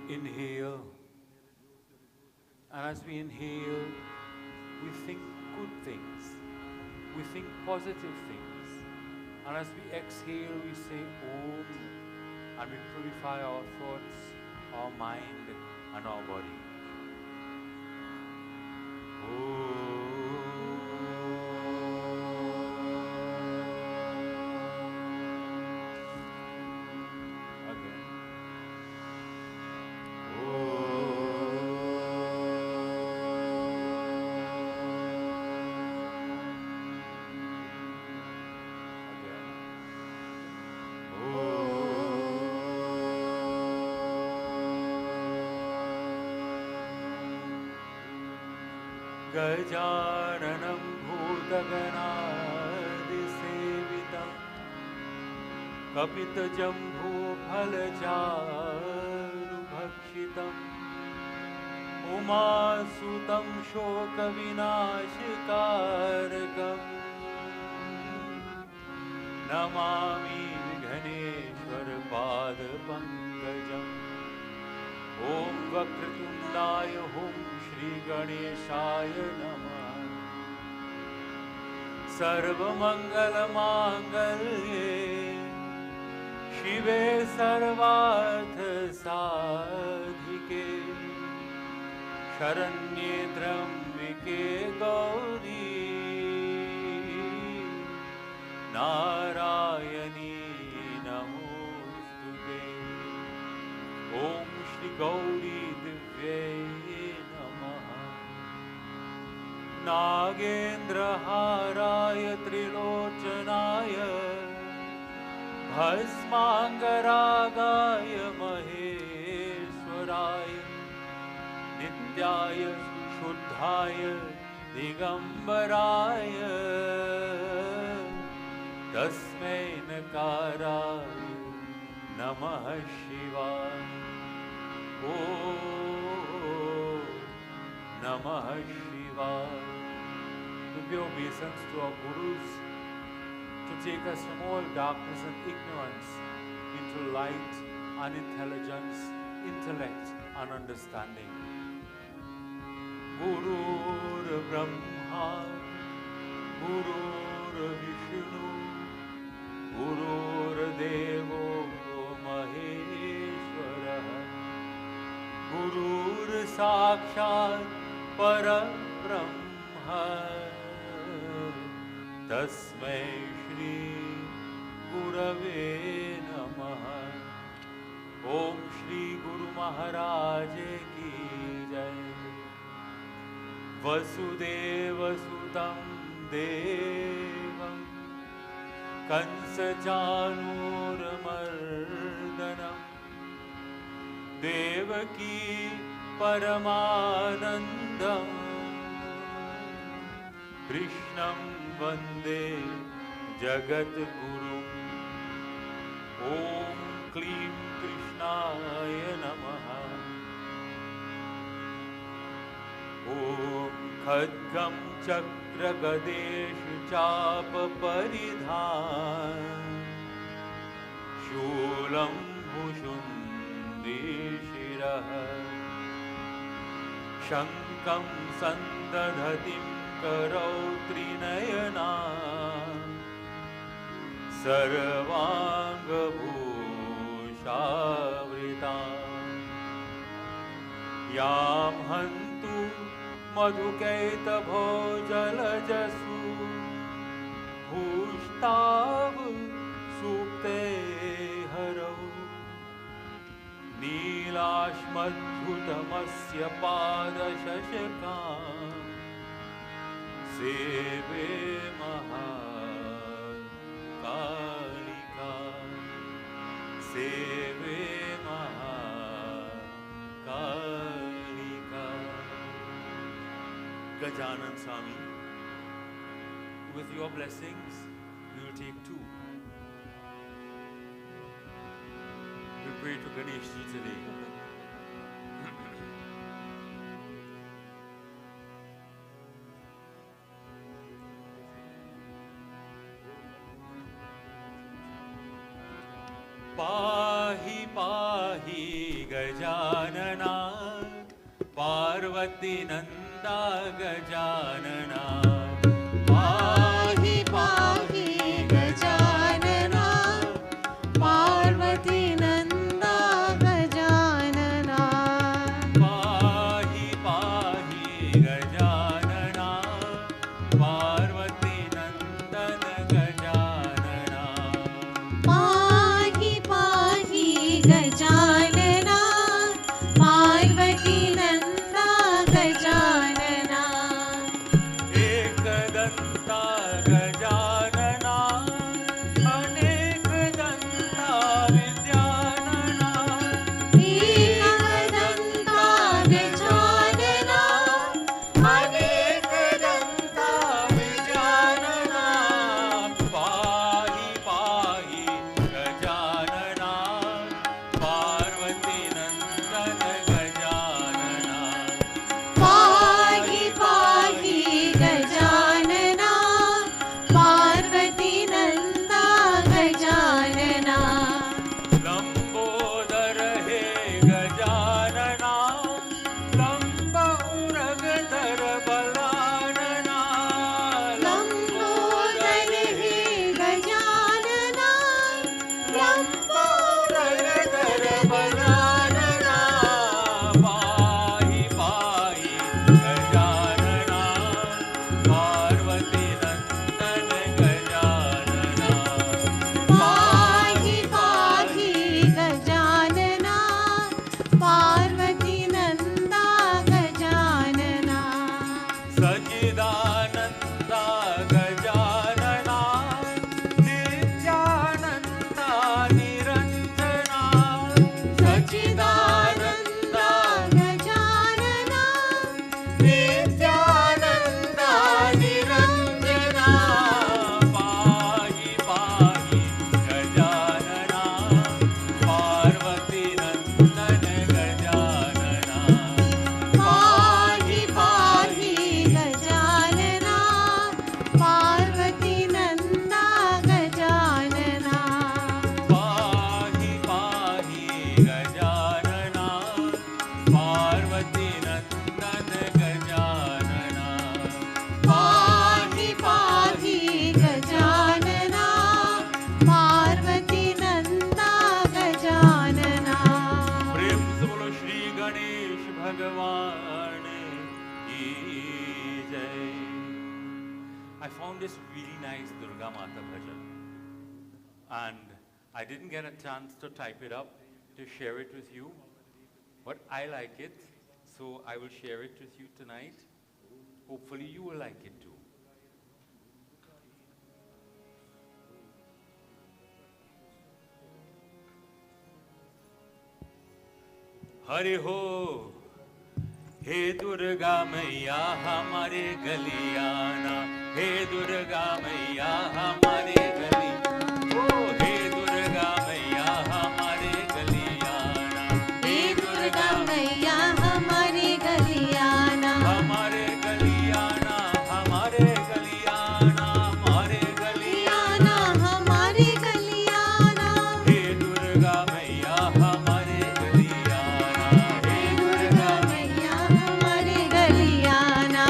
Inhale, and as we inhale, we think good things, we think positive things, and as we exhale, we say Om, and we purify our thoughts, our mind, and our body. Om. गजाननं भूतगणादिसेवितं कपितजम्बूफलचारुभक्षितम् उमासुतं शोकविनाशकारकम् Namami गणेश्वरपादपङ्कजम् ॐ वक्रतुण्डाय हुं श्री गणेशाय नमः। सर्वमङ्गलमाङ्गल्ये शिवे सर्वार्थसाधिके शरण्ये त्र्यम्बिके गौरी नारायणी नमोस्तुते। ॐ श्री गौरी दिव्ये नागेन्द्रहाराय त्रिलोचनाय भस्माङ्गरागाय महेश्वराय नित्याय शुद्धाय दिगम्बराय तस्मै नकाराय नमः शिवाय। ॐ नमः शिवाय। To pay obeisance to our Gurus, to take us from all darkness and ignorance into light and intelligence, intellect and understanding. Gurur Brahma, Gurur Vishnu, Gurur Devo Maheshwara, Gurur Sakshat Parabrahma, तस्मै श्री गुरवे नमः। ओम श्री गुरु महाराज की जय। वसुदेव सुतं देवं कंसचाणूरमर्दनं देवकी परमानन्दं कृष्णं वन्दे जगद्गुरुम्। ॐ क्लीं कृष्णाय नमः। ॐ खड्गं चक्रगदेषु चापपरिधान शूलं भुषुण्डीशिरः शङ्खं सन्दधतिं करौ त्रिनयना सर्वाङ्गभूषावृता यां हन्तु मधुकैतभोजलजसु भूष्टाव सूक्ते हरौ नीलाश्मद्भुतमस्य पादशशकान् सेवे महाकालिका सेवे Mahakalika. Gajanan Swami, with your blessings we will take two. We pray to Ganesh Ji today. पाहि पाहि गजानन पार्वती नंदा गजानना पाहि पाहि गजानना पार्वती नंदा गजानना पाहि पाहि गजानना पार्वती नंदन गजानना पाहि पाहि गजानना पार्वती नंदा गजानना एकदंता गजानना अनेकदंता विद्यानना एकदंता गजानना अनेकदंता विद्यानना पाहि पाहि गजानना पार्वती नंदन गजानना पाहि पाहि गजानना पार्वती नंदा गजानना लंबोदर हे गजानना लंब उरगधर बलानना लंबोदर हे गजानना लंब उरगधर बलानना पाहि पाहि गजानना पार्वती नंदन गजानना पाहि पाहि गजानना पार्वती नंदा गजानना सच्चिदानंदा गजानना नित्यानंदा निरंजना सच्चिदानंदा गजानना नित्यानंदा निरंजना पाहि पाहि गजानना पार्वती नंदन गजानना पाहि पाहि गजानना पार्वती नंदा गजानना पाहि पाहि गजानना पार्वती नंदन गजानना पाहि पाहि गजानना पार्वती नंदा गजानना प्रेम से बोलो श्री गणेश भगवान की जय। I found this really nice Durga Mata bhajan and I didn't get a chance to type it up to share it with you, but I like it, so I will share it with you tonight. Hopefully you will like it too. Hari हो हे दुर्गा मैया हमारे गलियाना हे दुर्गा मैया हमारे गली ओ हे दुर्गा मैया हमारे गलियाना हे दुर्गा मैया हमारे गलियाना हमारे गलियाना हमारे गलियाना हमारे गलियाना हमारे गलियाना हे दुर्गा मैया हमारे गलियाना हे दुर्गा मैया हमारे गलियाना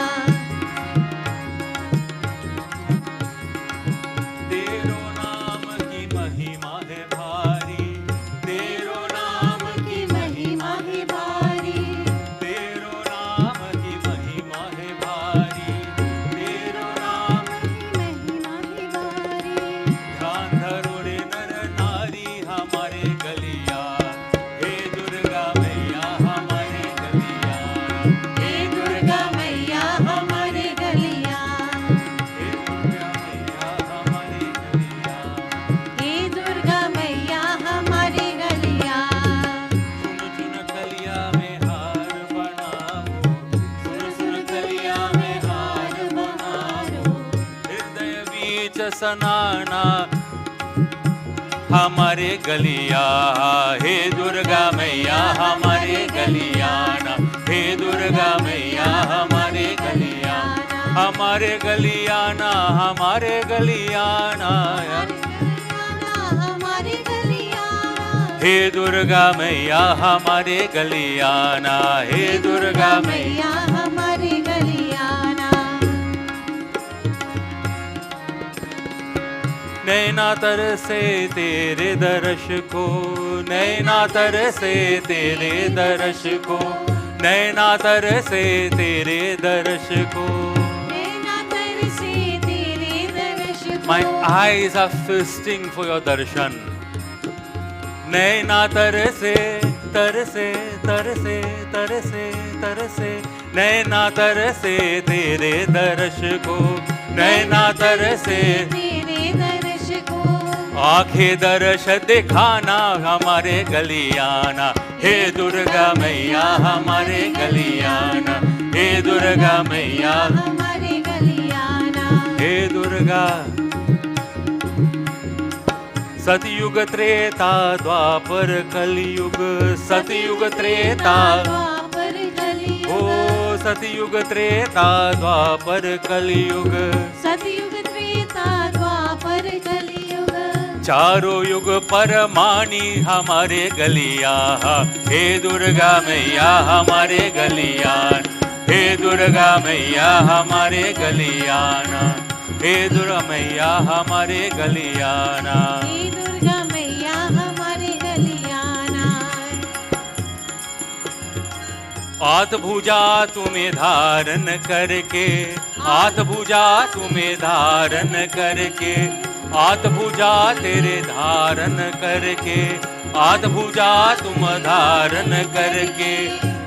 तेरो नाम की महिमा है भारी तेरो नाम की महिमा है भारी तेरो नाम की महिमा है भारी तेरो नाम महिमा है भारी ध्यान धरो रे नर नारी हमारे गलिया हे दुर्गा मैया हमारे गलिया हे दुर्गा मैया हमारे गलिया हे दुर्गा मैया हमारे गलिया हे दुर्गा मैया हमारे गलिया सुन सुन कलिया में हार बनाओ सुन सुन कलिया में हार बनाओ हृदय बीच सनाना हमारे गलिया हे दुर्गा मैया हमारे गलियाना हे दुर्गा मैया हमारे गलियाना हमारे गलियाना हमारे गलियाना हे दुर्गा मैया हमारे गलियाना, हे दुर्गा मैया हमारे गलियाना। नैना तरसे तेरे दर्श को, नैना तरसे तेरे दर्श को, नैना तरसे तेरे दर्श को। नैना तरसे तेरे दर्श को। My eyes are thirsting for your darshan. नैना तरसे तरसे तरसे तरसे तरसे, नैना तरसे तेरे दर्श को, नैना तरसे तेरे दर्श को। आंखें दर्श दिखाना हमारे गलियाना, हे दुर्गा मैया हमारे गलियाना, हे दुर्गा मैया हमारे गलियाना। हे दुर्गा। सतयुग त्रेता द्वापर कलयुग, सतयुग त्रेता द्वापर कलयुग। ओ सतयुग त्रेता द्वापर कलयुग, सतयुग त्रेता द्वापर कलयुग। चारों युग परमानी हमारे गलिया, हे दुर्गा मैया हमारे गलियान, हे दुर्गा मैया हमारे गलियाना, हे दुर्गा मैया हमारे गलियाना। हे दुर्गा मैया हमारे गलियाना। आत भुजा तुम्हें धारण करके, आत भुजा तुम्हें धारण करके, आत भुजा तेरे धारण करके, आत भुजा तुम धारण करके,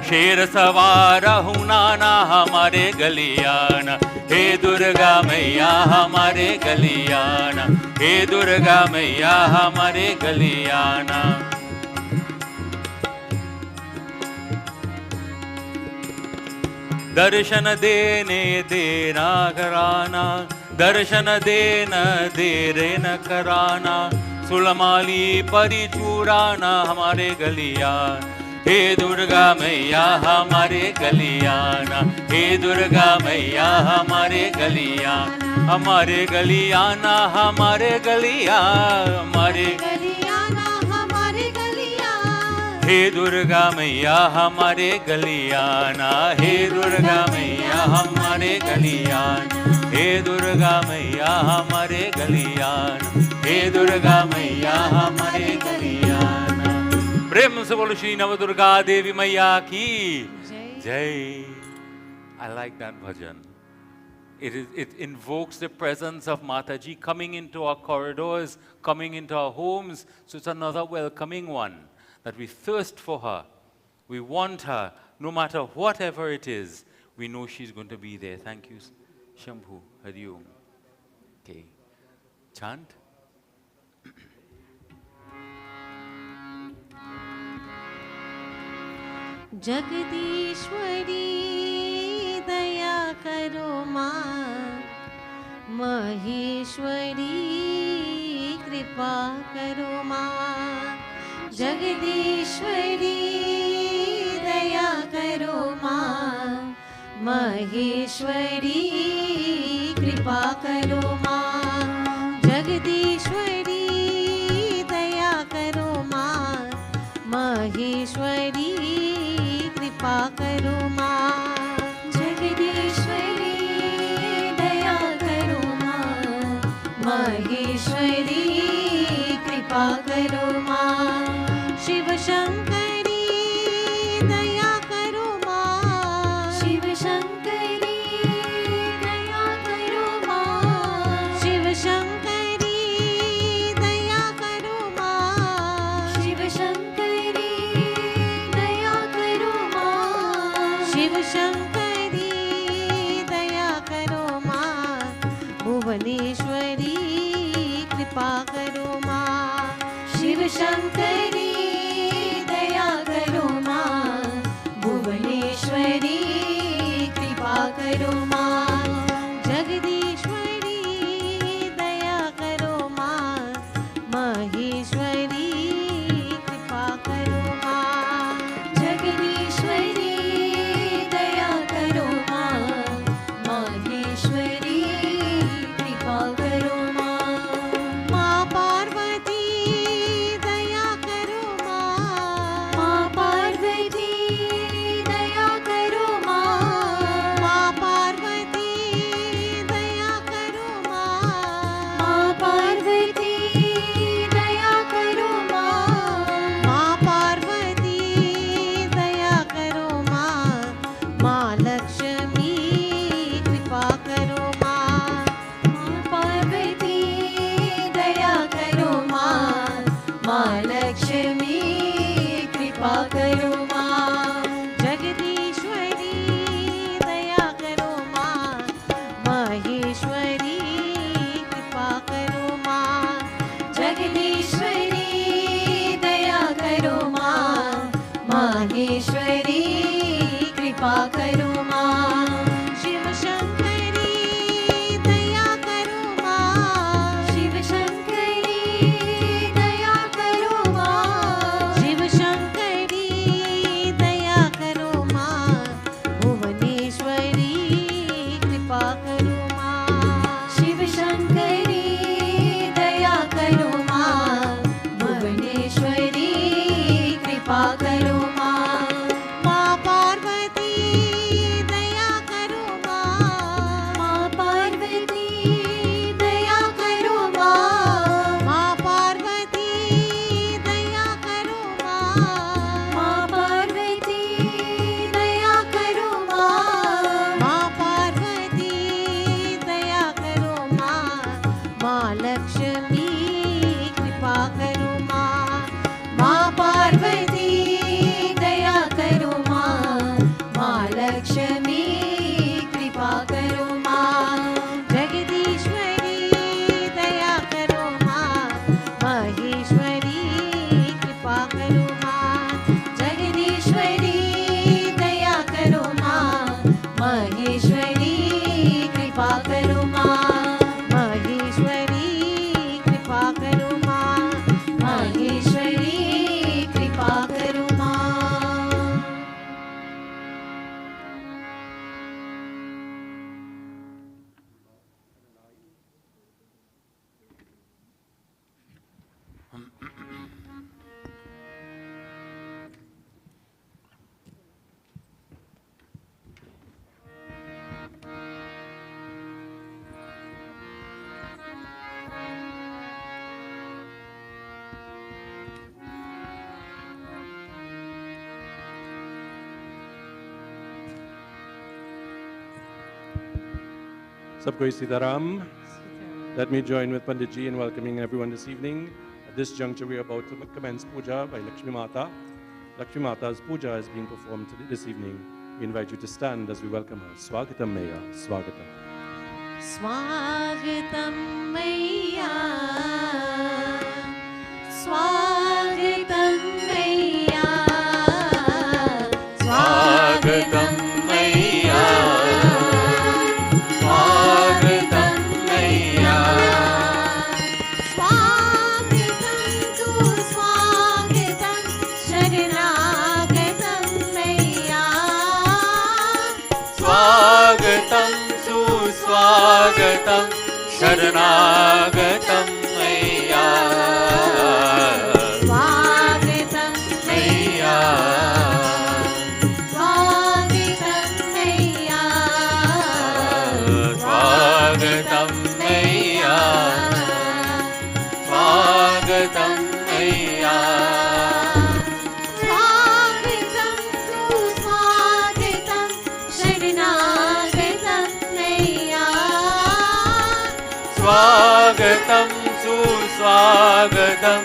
शेर सवार हुनाना हमारे गलियाना, हे दुर्गा मैया हमारे गलियाना, हे दुर्गा मैया हमारे गलियाना। दर्शन देने देना कराना, दर्शन देना देरे न कराना, सुलमाली परिचूराना हमारे गलियान, हे दुर्गा मैया हमारे गलियाना, हे दुर्गा मैया हमारे गलियान, हमारे गलियाना, हमारे गलिया, हमारे गलियाना हमारे गलियान। हे दुर्गा मैया हमारे गलियाना, हे दुर्गा मैया हमारे गलियान, हे दुर्गा मैया हमारे गलियान, हे दुर्गा मैया हमारे गलियान। प्रेम से बोलो श्री नव दुर्गा देवी मैया की जय। I like that bhajan. It invokes the presence of Mataji coming into our corridors, coming into our homes. So it's another welcoming one, that we thirst for her. We want her, no matter whatever it is. We know she's going to be there. Thank you, Shambhu. Hari Om. Okay. Chant. Jagadishwari दया करो माँ, महेश्वरी कृपा करो माँ। जगदीश्वरी दया करो माँ, महेश्वरी कृपा करो माँ। जगदीश्वरी दया करो माँ, महेश्वरी कृपा करो माँ। जगदीश्वरी दया करो माँ, महेश्वरी कृपा करो माँ। शिव शंकरी दया करो माँ, शिव शंकरी दया करो माँ। शिव शंकरी दया करो माँ, शिव शंकरी दया करो माँ। शिव शंकरी दया करो माँ, भुवनेश्वरी कृपा करो माँ। शिव शंकरी दया करो माँ, भुवनेश्वरी कृपा करो माँ। जगदीश्वरी दया करो माँ, महेश्वरी कृपा करो माँ। जगदीश्वरी दया करो माँ, महेश्वरी कृपा करो माँ। माँ पार्वती दया करो माँ, कृपा करो माँ शिव शंकरी दया करो माँ शिव शंकरी दया करो माँ शिव शंकरी दया करो माँ भुवनेश्वरी कृपा करो माँ शिव शंकरी दया करो माँ भुवनेश्वरी कृपा करो माँ माँ पार्वती दया करो माँ माँ पार्वती दया करो माँ माँ पार्वती दया करो माँ माँ पार्वती दया करो माँ माँ पार्वती दया करो माँ माँ लक्ष्मी कृपा करो माँ माँ पार्वती दया करो माँ माँ लक्ष्मी कृपा करो माँ जगदीश्वरी दया करो माँ महेश्वरी कृपा करो माँ जगदीश्वरी दया करो माँ महेश्वरी कृपा करो माँ महेश्वरी कृपा करो माँ महेश्वरी कृपा करो माँ Sabko Sitaram. Let me join with Panditji in welcoming everyone this evening. At this juncture, we are about to commence puja by Lakshmi Mata. Lakshmi Mata's puja is being performed this evening. We invite you to stand as we welcome her. Swagatam Maya, Swagatam. स्वागतं मैया स्वागतं मैया स्वागतं मैया स्वागतं मैया स्वागतं सुस्वागतं शरणागतं मैया स्वागतं सुस्वागतं शरणागतं मैया स्वागतं मैया स्वागतं मैया स्वागतं मैया स्वागतं मैया स्वागतं सुस्वागतं शरणागतं मैया स्वागतं सुस्वागतं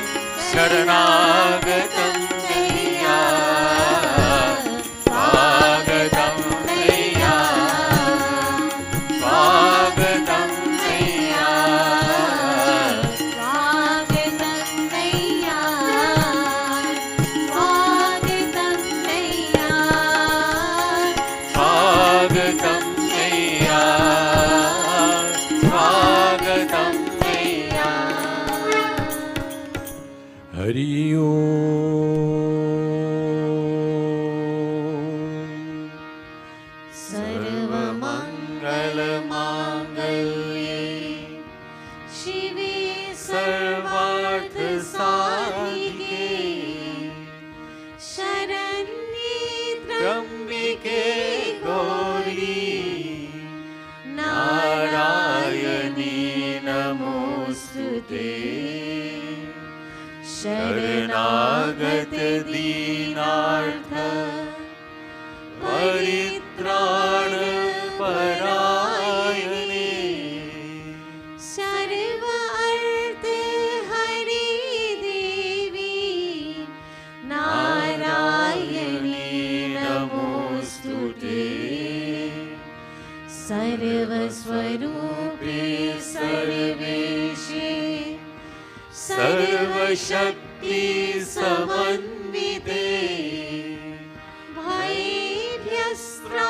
शरणागतं मैया स्वागतं मैया स्वागतं मैया स्वागतं मैया स्वागतं मैया स्वागतं मैया स्वागतं मैया हरि ओम सर्वमङ्गलमाङ्गल्ये शिवे सर्वार्थसाधिके शरण्ये त्र्यम्बिके गौरी नारायणी नमोस्तुते शरणागत दीनार्थ परित्राण परायणे सर्व अर्थ हरि देवी नारायणी नमोस्तुते सर्वस्वरूपे सर्वेशे सर्वशक्ति समन्विते भयभ्यस्त्राहि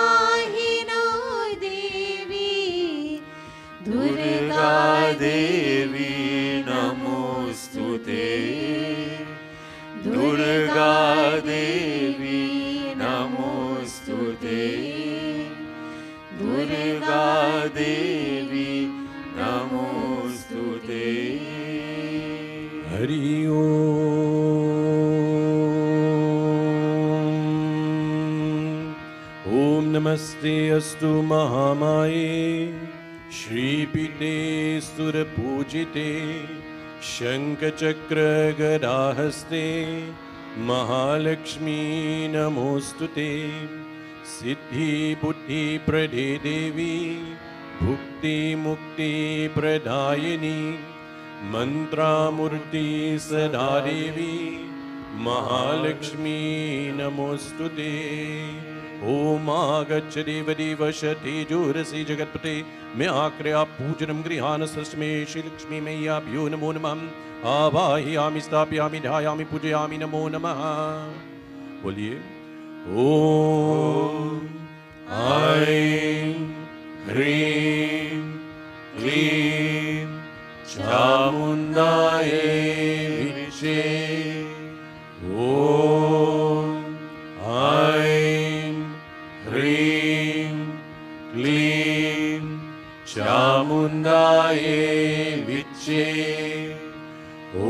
नमोस्तुते दुर्गा देवी नमोस्तुते हरि ओम नमस्ते अस्तु महामाये श्रीपीठे सुरपूजिते शंखचक्र गदाहस्ते महालक्ष्मी नमोस्तुते सिद्धि बुद्धि प्रदे देवी भुक्ति मुक्ति प्रदायिनी मंत्रामूर्ति सदा देवी महालक्ष्मी नमोस्तुते ओम आगच्छ देवदेवशते जोरसि जगत्पते मे आक्रया पूजनं गृहाण सृष्टमे श्रीलक्ष्मी मैयाभ्यो नमो नमः आवाहयामि स्थापयामि ध्यायामि पूजयामि नमो नमः बोलिए ओम ऐं ह्रीं क्लीं चामुण्डायै विद्महे ओम ऐं ह्रीं क्लीं चामुण्डायै विद्महे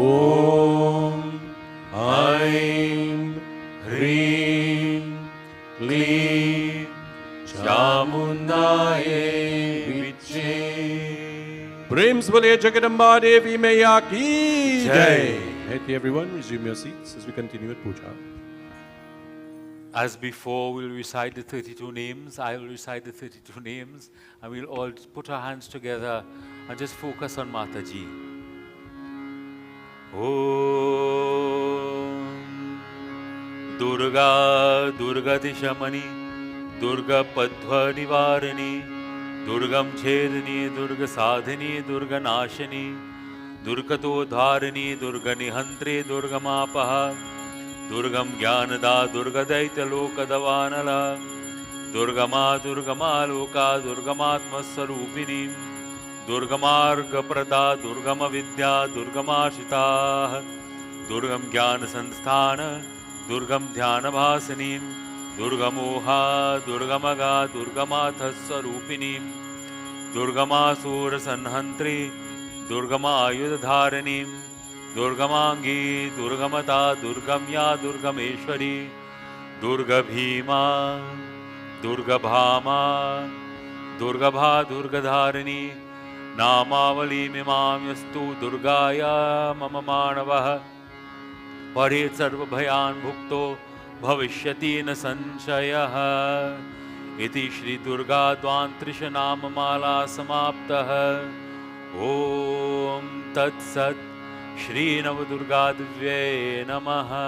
ओम ऐं ह्रीं क्लीं चामुण्डायै विद्महे प्रेम से बोलिए जगदम्बा देवी मैया की जय। Happy everyone, resume your seats as we continue with puja. As before, we'll recite the 32 names. I will recite the 32 names, and we'll all put our hands together and just focus on Mataji. Om Durga Durgati Shamani Durga Padva Nivarani Durgam Chedani Durga Sadhani Durga Nashani Durgato Dharani Durga Nihantri Durga Mapaha Durgam Jnanada Durga Daitya Loka Davanala Durga Ma Loka Durgamatma Sarupini Durga Marga Prada Durgama Vidya Durgama Shita Durgam Jnana Sanstana Durgam Dhyana Bhasani Durgamoha Durgamaga Durgamatha Sarupini Durgama Sura Sanhantri Durgama Ayudha Dharani Durgamangi Durgamata Durgamya Durgameshwari Durga Bhima Durga Bhama Durga Bha Durga Dharani Namavali Mimam Yastu Durgaya Mama Manavah Parit Sarva Bhayan Bhukto Bhavishyati Na Sanshayah Iti Shri Durga Dvantrisha Nama Mala Samaptah Om Tat Sat Shri Navadurga Divye Namaha.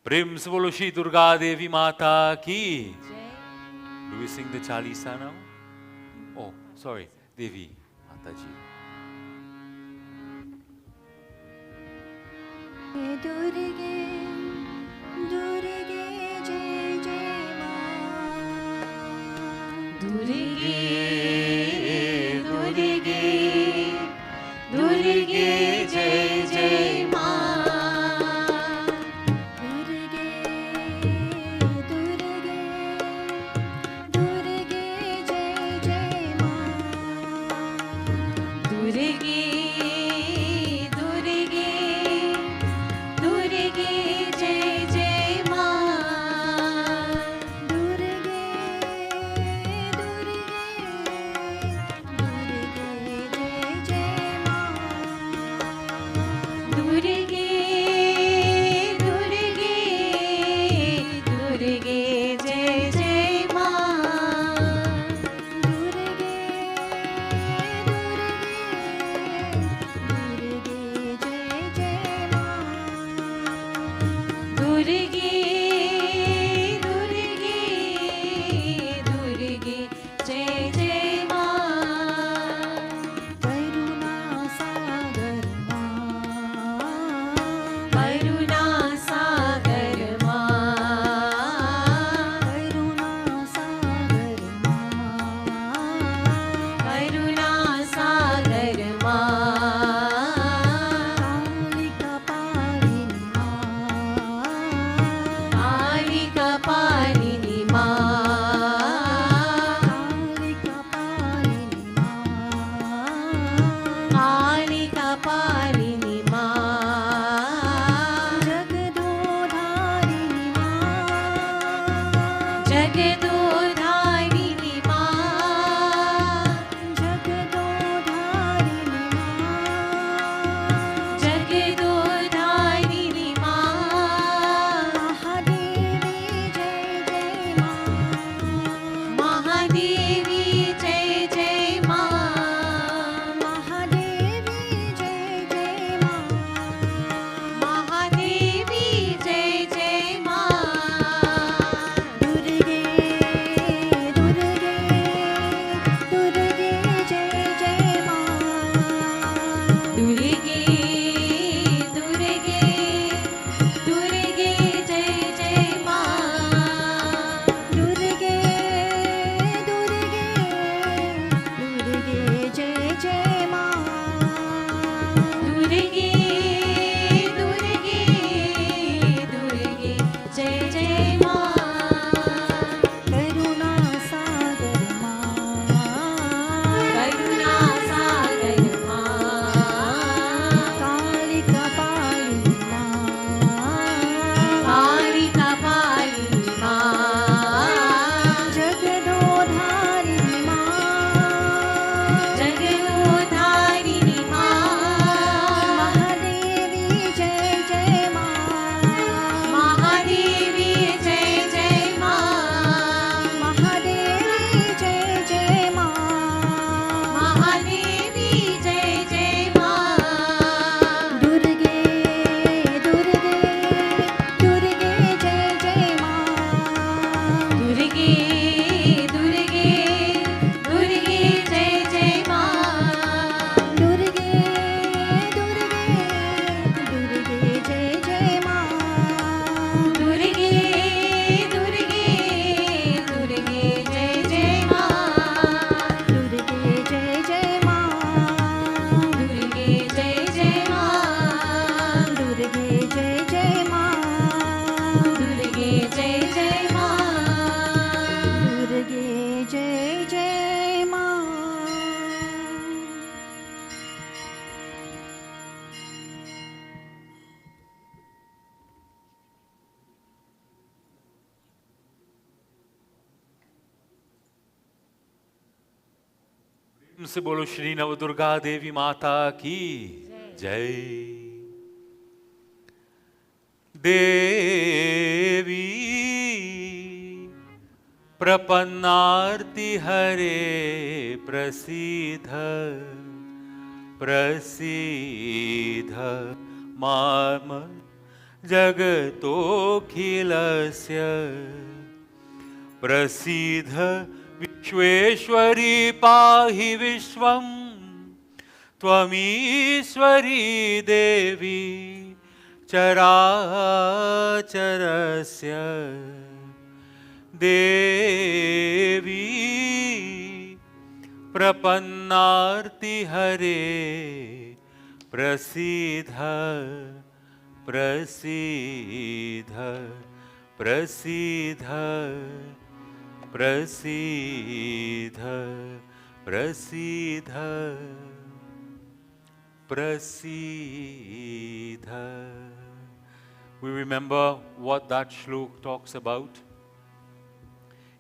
Prem se bolo Shri Durga Devi Mata ki. Do we sing the Chalisa now? Oh, sorry, Devi Mataji. Durge, Durge, Jai Jai Ma. Durge, Durge, Durge, Jai Jai Ma. Durge, Durge, Durge, Jai Jai Ma. Durge. जगदोधारिणी माँ जगदोधारिणी माँ जगदोधारिणी माँ महादेवी जय जय माँ महादेवी जय जय माँ महादेवी जय जय माँ दुर्गे दुर्गे दुर्गे जय जय माँ दुर्गे दुर्गे दुर्गे जय जय माँ दुर्गे दुर्गे दुर्गे जय जय माँ दुर्गे दुर्गे दुर्गे जय जय माँ करुणा सागर माँ करुणा सागर माँ कालिका पालिनी माँ कालिका पालिनी माँ जगदोधारिणी माँ जगदोधारिणी माँ महादेवी जय जय माँ महादेवी जय जय माँ महादेवी जय जय माँ महादेवी जय जय माँ दुर्गे दुर्गे दुर्गे जय जय माँ दुर्गे दुर्गे दुर्गे जय जय माँ दुर्गे दुर्गे दुर्गे जय जय माँ दुर्गे दुर्गे दुर्गे जय जय माँ दुर्गे जय जय माँ दुर्गे जय जय माँ दुर्गे जय जय माँ दुर्गे जय जय माँ दुर्गे जय जय माँ से बोलो श्री नवदुर्गा देवी माता की जय। देवी प्रपन्नार्ति हरे प्रसीद प्रसीद माम जगतोऽखिलस्य प्रसीद विश्वेश्वरी पाहि विश्वं त्वमीश्वरी देवी चराचरस्य देवी प्रपन्नार्ति हरे प्रसीद प्रसीद प्रसीद प्रसीद प्रसीद प्रसीद। We remember what that shlok talks about.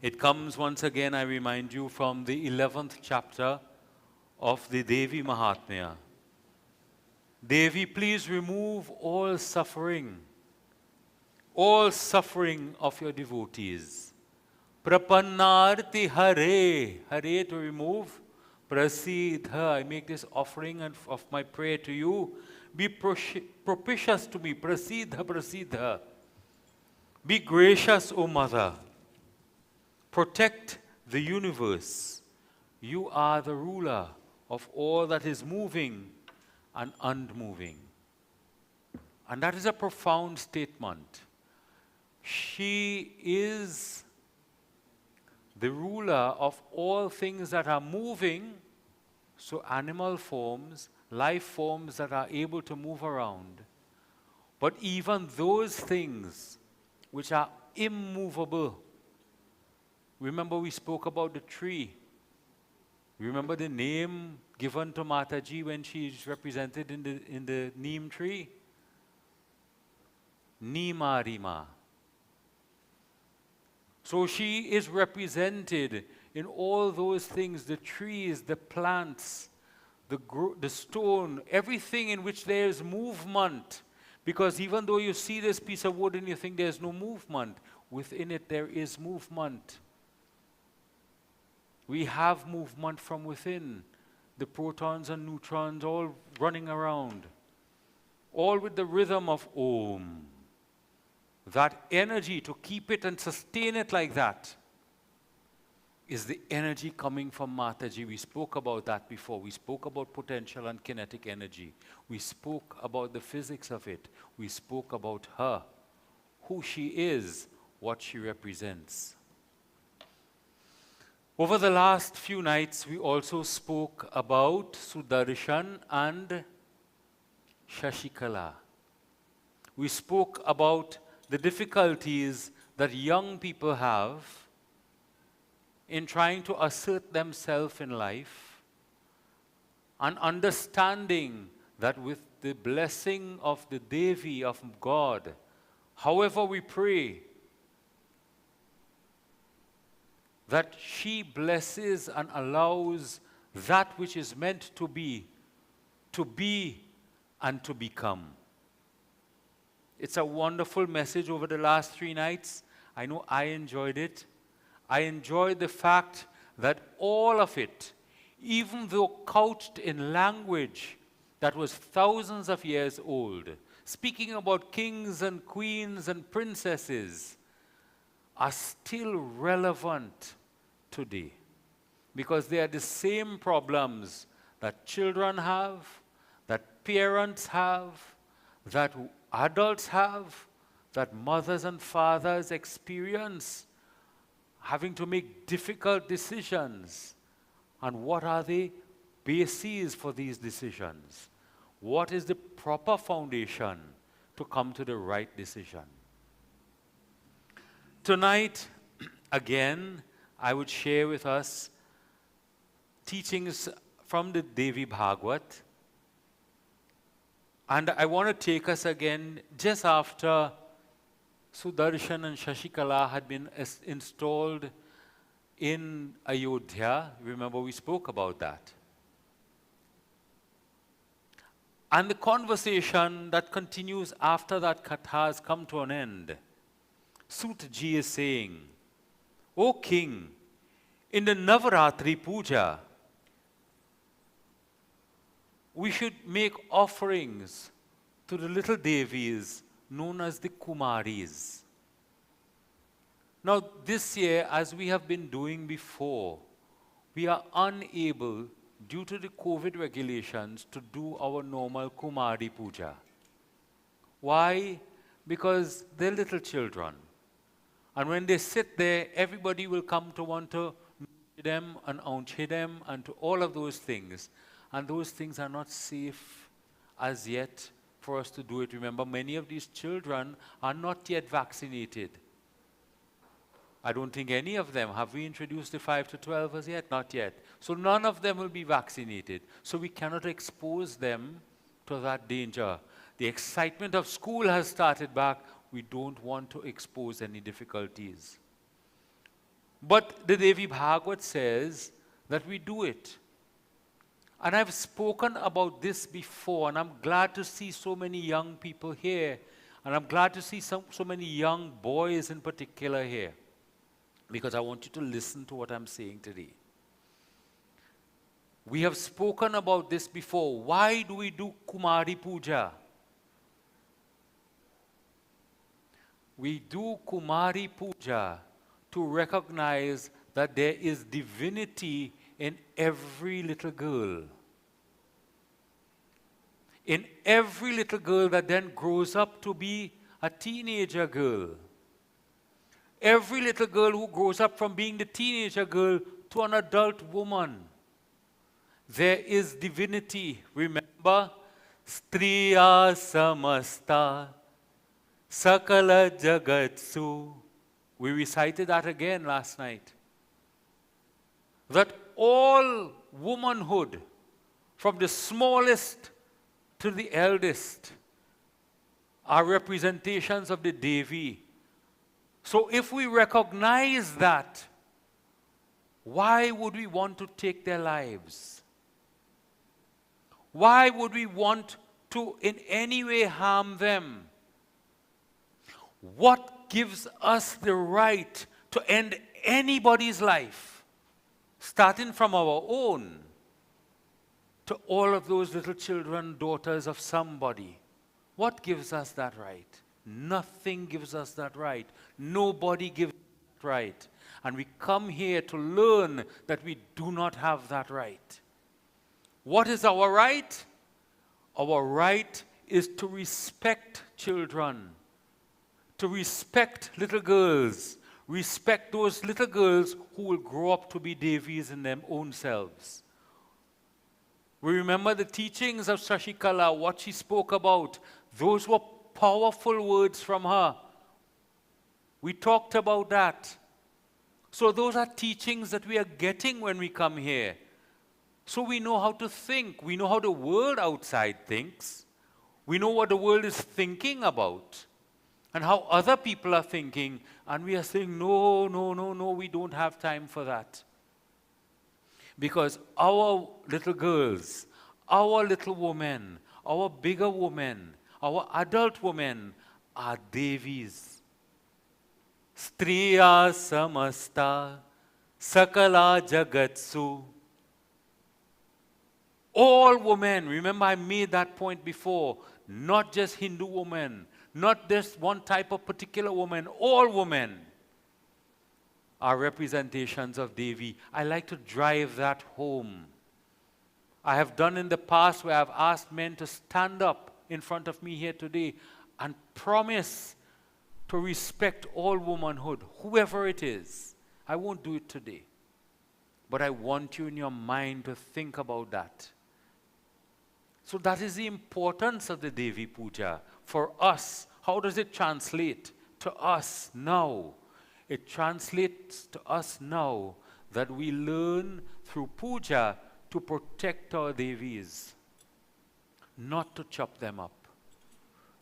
It comes once again, I remind you, from the 11th chapter of the Devi Mahatmya. Devi, please remove all suffering of your devotees. Prapannarti hare, hare to remove. Prasidha, I make this offering of my prayer to you. Be propitious to me. Prasidha, prasidha. Be gracious, O Mother. Protect the universe. You are the ruler of all that is moving and unmoving. And that is a profound statement. She is the ruler of all things that are moving, so animal forms, life forms that are able to move around. But even those things which are immovable. Remember we spoke about the tree. Remember the name given to Mataji when she is represented in the neem tree? Neemarima. So she is represented in all those things, the trees, the plants, the stone, everything in which there is movement. Because even though you see this piece of wood and you think there's no movement, within it there is movement. We have movement from within. The protons and neutrons all running around. All with the rhythm of Om. That energy to keep it and sustain it like that is the energy coming from Mataji. We spoke about that before. We spoke about potential and kinetic energy. We spoke about the physics of it. We spoke about her, who she is, what she represents. Over the last few nights, we also spoke about Sudarshan and Shashikala. We spoke about the difficulties that young people have in trying to assert themselves in life and understanding that with the blessing of the Devi, of God, however we pray, that she blesses and allows that which is meant to be and to become. It's a wonderful message over the last 3 nights. I know I enjoyed it. I enjoyed the fact that all of it, even though couched in language that was thousands of years old, speaking about kings and queens and princesses, are still relevant today. Because they are the same problems that children have, that parents have, that adults have, that mothers and fathers experience, having to make difficult decisions. And what are the bases for these decisions? What is the proper foundation to come to the right decision? Tonight, again, I would share with us teachings from the Devi Bhagavad. And I want to take us again just after Sudarshan and Shashikala had been installed in Ayodhya. Remember, we spoke about that. And the conversation that continues after that katha has come to an end. Sutaji is saying, O king, in the Navraatri puja, we should make offerings to the little Devis known as the Kumaris. Now, this year, as we have been doing before, we are unable, due to the COVID regulations, to do our normal Kumari puja. Why? Because they're little children. And when they sit there, everybody will come to want to meet them and auntie them and to all of those things. And those things are not safe as yet for us to do it. Remember, many of these children are not yet vaccinated. I don't think any of them. Have we introduced the 5 to 12 as yet? Not yet. So none of them will be vaccinated. So we cannot expose them to that danger. The excitement of school has started back. We don't want to expose any difficulties. But the Devi Bhagavad says that we do it. And I've spoken about this before, and I'm glad to see so many young people here. And I'm glad to see so many young boys in particular here. Because I want you to listen to what I'm saying today. We have spoken about this before. Why do we do Kumari Puja? We do Kumari Puja to recognize that there is divinity in every little girl. In every little girl that then grows up to be a teenager girl. Every little girl who grows up from being the teenager girl to an adult woman. There is divinity. Remember? Striya samasta sakala jagatsu. We recited that again last night. That all womanhood, from the smallest to the eldest, are representations of the Devi. So if we recognize that, why would we want to take their lives? Why would we want to in any way harm them? What gives us the right to end anybody's life, starting from our own to all of those little children, daughters of somebody? What gives us that right? Nothing gives us that right. Nobody gives us that right. And we come here to learn that we do not have that right. What is our right? Our right is to respect children, to respect little girls, respect those little girls who will grow up to be Devis in their own selves. We remember the teachings of Shashikala, what she spoke about. Those were powerful words from her. We talked about that. So those are teachings that we are getting when we come here. So we know how to think. We know how the world outside thinks. We know what the world is thinking about and how other people are thinking. And we are saying, no, we don't have time for that. Because our little girls, our little women, our bigger women, our adult women are Devis. Striya samasta sakala jagatsu. All women, remember I made that point before, not just Hindu women, not just one type of particular woman, all women are representations of Devi. I like to drive that home. I have done in the past where I've asked men to stand up in front of me here today and promise to respect all womanhood, whoever it is. I won't do it today. But I want you in your mind to think about that. So that is the importance of the Devi Puja for us. How does it translate to us now? It translates to us now that we learn through puja to protect our Devis, not to chop them up.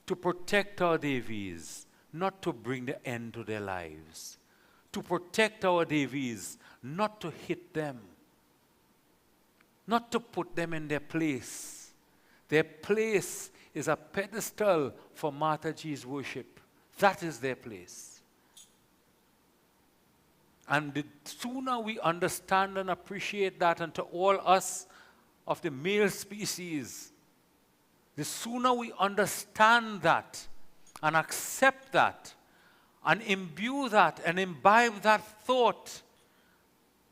To protect our Devis, not to bring the end to their lives. To protect our Devis, not to hit them. Not to put them in their place. Their place is a pedestal for Mataji's worship. That is their place. And the sooner we understand and appreciate that, and to all us of the male species, the sooner we understand that and accept that and imbue that and imbibe that thought,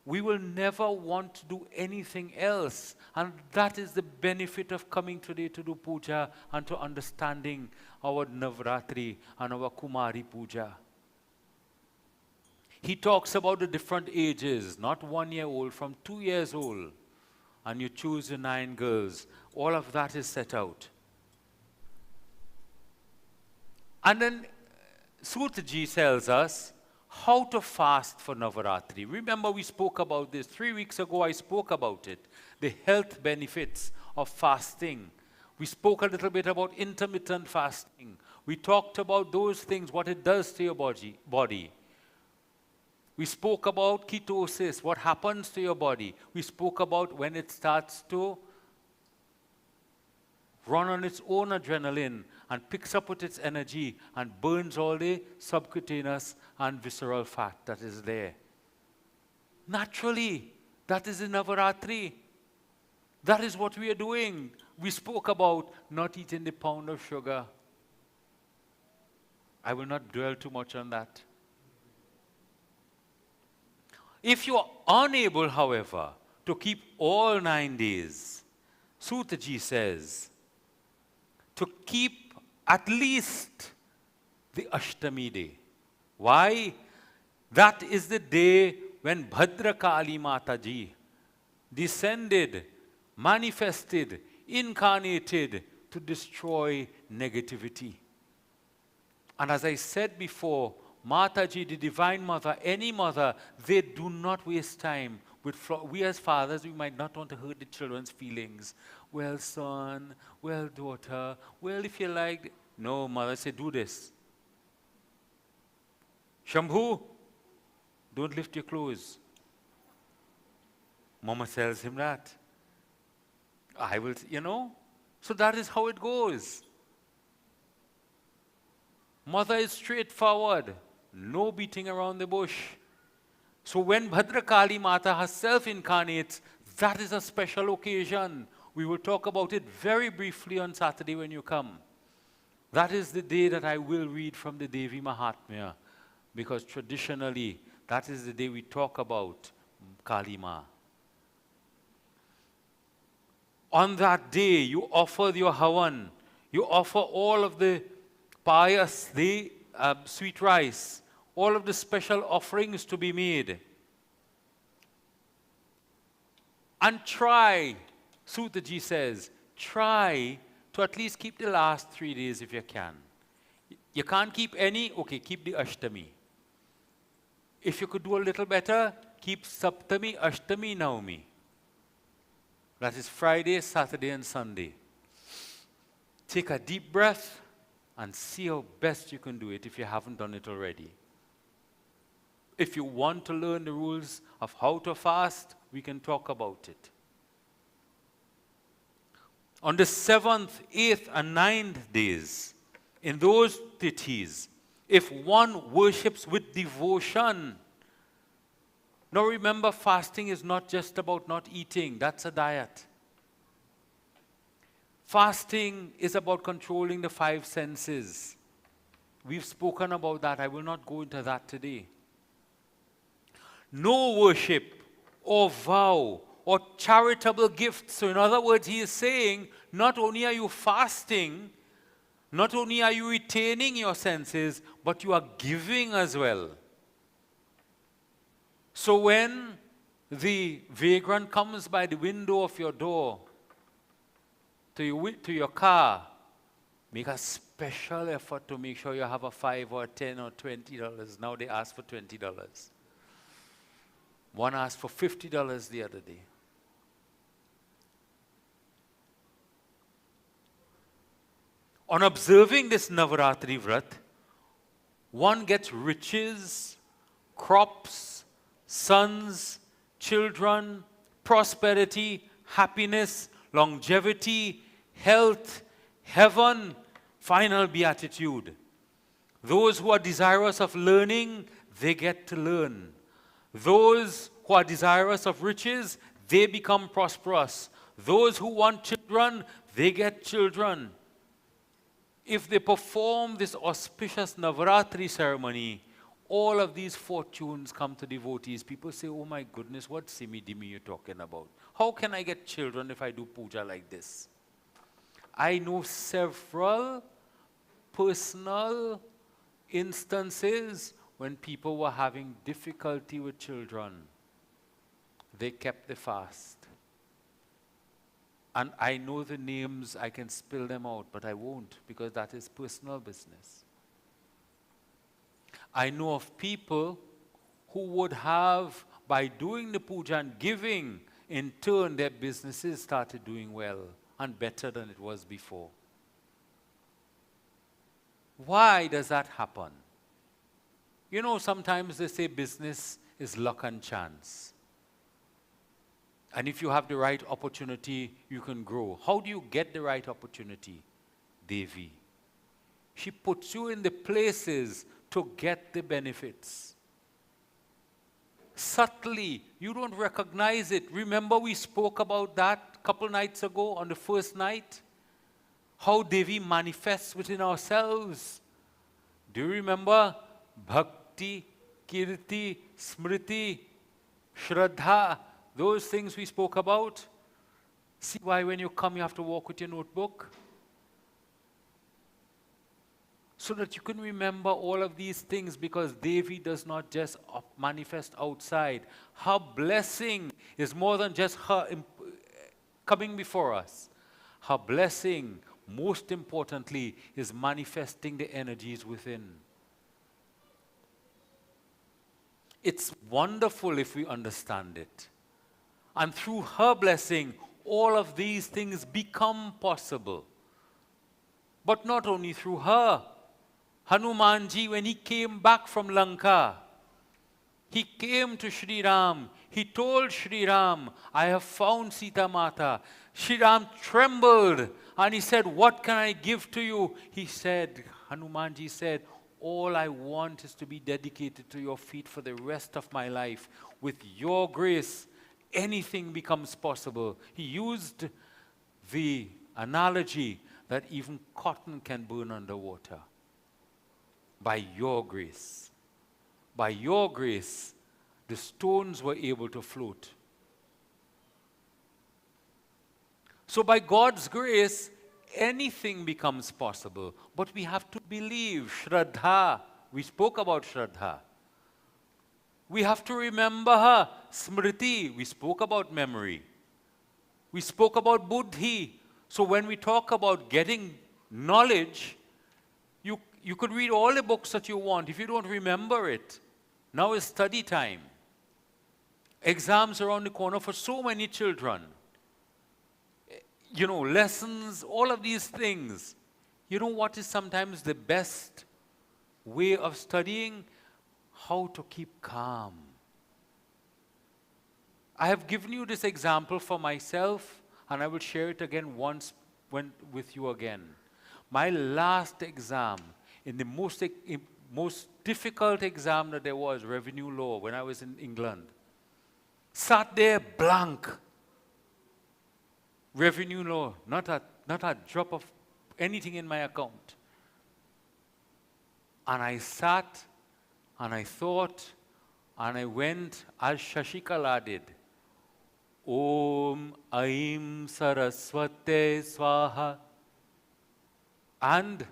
we will never want to do anything else. And that is the benefit of coming today to do puja and to understanding our Navraatri and our Kumari puja. He talks about the different ages, not 1 year old, from 2 years old. And you choose the 9 girls. All of that is set out. And then Sutaji tells us how to fast for Navraatri. Remember we spoke about this. 3 weeks ago I spoke about it. The health benefits of fasting. We spoke a little bit about intermittent fasting. We talked about those things, what it does to your body. We spoke about ketosis, what happens to your body. We spoke about when it starts to run on its own adrenaline and picks up with its energy and burns all the subcutaneous and visceral fat that is there. Naturally, that is in Navraatri. That is what we are doing. We spoke about not eating the pound of sugar. I will not dwell too much on that. If you are unable, however, to keep all 9 days, Sutaji says, to keep at least the Ashtami day. Why? That is the day when Bhadrakali Mataji descended, manifested, incarnated to destroy negativity. And as I said before, Mataji, the Divine Mother, any mother, they do not waste time with we as fathers, we might not want to hurt the children's feelings. Well, son, well, daughter, well, if you like. No, mother, say, do this. Shambhu, don't lift your clothes. Mama tells him that. I will, So that is how it goes. Mother is straightforward. No beating around the bush. So when Bhadrakali Mata herself incarnates, that is a special occasion. We will talk about it very briefly on Saturday when you come. That is the day that I will read from the Devi Mahatmya, because traditionally, that is the day we talk about Kali Ma. On that day, you offer your havan. You offer all of the payas, the sweet rice, all of the special offerings to be made. And try, Sutaji says, try to at least keep the last 3 days if you can. You can't keep any, okay, keep the Ashtami. If you could do a little better, keep Saptami, Ashtami, Navami. That is Friday, Saturday, and Sunday. Take a deep breath and see how best you can do it if you haven't done it already. If you want to learn the rules of how to fast, we can talk about it. On the 7th, 8th, and 9th days, in those tithis, if one worships with devotion. Now remember, fasting is not just about not eating. That's a diet. Fasting is about controlling the 5 senses. We've spoken about that. I will not go into that today. No worship or vow or charitable gifts. So in other words, he is saying, not only are you fasting, not only are you retaining your senses, but you are giving as well. So when the vagrant comes by the window of your door to your car, make a special effort to make sure you have a $5 or $10 or $20. Now they ask for $20. One asked for $50 the other day. On observing this Navraatri Vrat, one gets riches, crops, sons, children, prosperity, happiness, longevity, health, heaven, final beatitude. Those who are desirous of learning, they get to learn. Those who are desirous of riches, they become prosperous. Those who want children, they get children. If they perform this auspicious Navratri ceremony, all of these fortunes come to devotees. People say, oh my goodness, what simi-dimi you're talking about? How can I get children if I do puja like this? I know several personal instances when people were having difficulty with children. They kept the fast. And I know the names, I can spill them out, but I won't, because that is personal business. I know of people who would have, by doing the puja and giving, in turn their businesses started doing well and better than it was before. Why does that happen? You know, sometimes they say business is luck and chance. And if you have the right opportunity, you can grow. How do you get the right opportunity? Devi. She puts you in the places to get the benefits. Subtly, you don't recognize it. Remember we spoke about that a couple nights ago on the first night? How Devi manifests within ourselves. Do you remember? Bhakti, Kirti, Smriti, Shraddha. Those things we spoke about. See why when you come you have to walk with your notebook? So that you can remember all of these things, because Devi does not just manifest outside. Her blessing is more than just her coming before us. Her blessing, most importantly, is manifesting the energies within. It's wonderful if we understand it. And through her blessing, all of these things become possible. But not only through her. Hanumanji, when he came back from Lanka, he came to Sri Ram. He told Sri Ram, I have found Sita Mata. Sri Ram trembled and he said, what can I give to you? He said, Hanumanji said, all I want is to be dedicated to your feet for the rest of my life. With your grace, anything becomes possible. He used the analogy that even cotton can burn underwater. By your grace. By your grace, the stones were able to float. So by God's grace, anything becomes possible. But we have to believe. Shraddha. We spoke about Shraddha. We have to remember her. Smriti. We spoke about memory. We spoke about buddhi. So when we talk about getting knowledge, you could read all the books that you want. If you don't remember it, now is study time. Exams around the corner for so many children. You know, lessons, all of these things. You know what is sometimes the best way of studying? How to keep calm. I have given you this example for myself, and I will share it again with you again. My last exam, in the most difficult exam that there was, revenue law, when I was in England, sat there blank. Revenue law, not a drop of anything in my account. And I sat, and I thought, and I went as Shashikala did. Om Aim Saraswate Swaha. And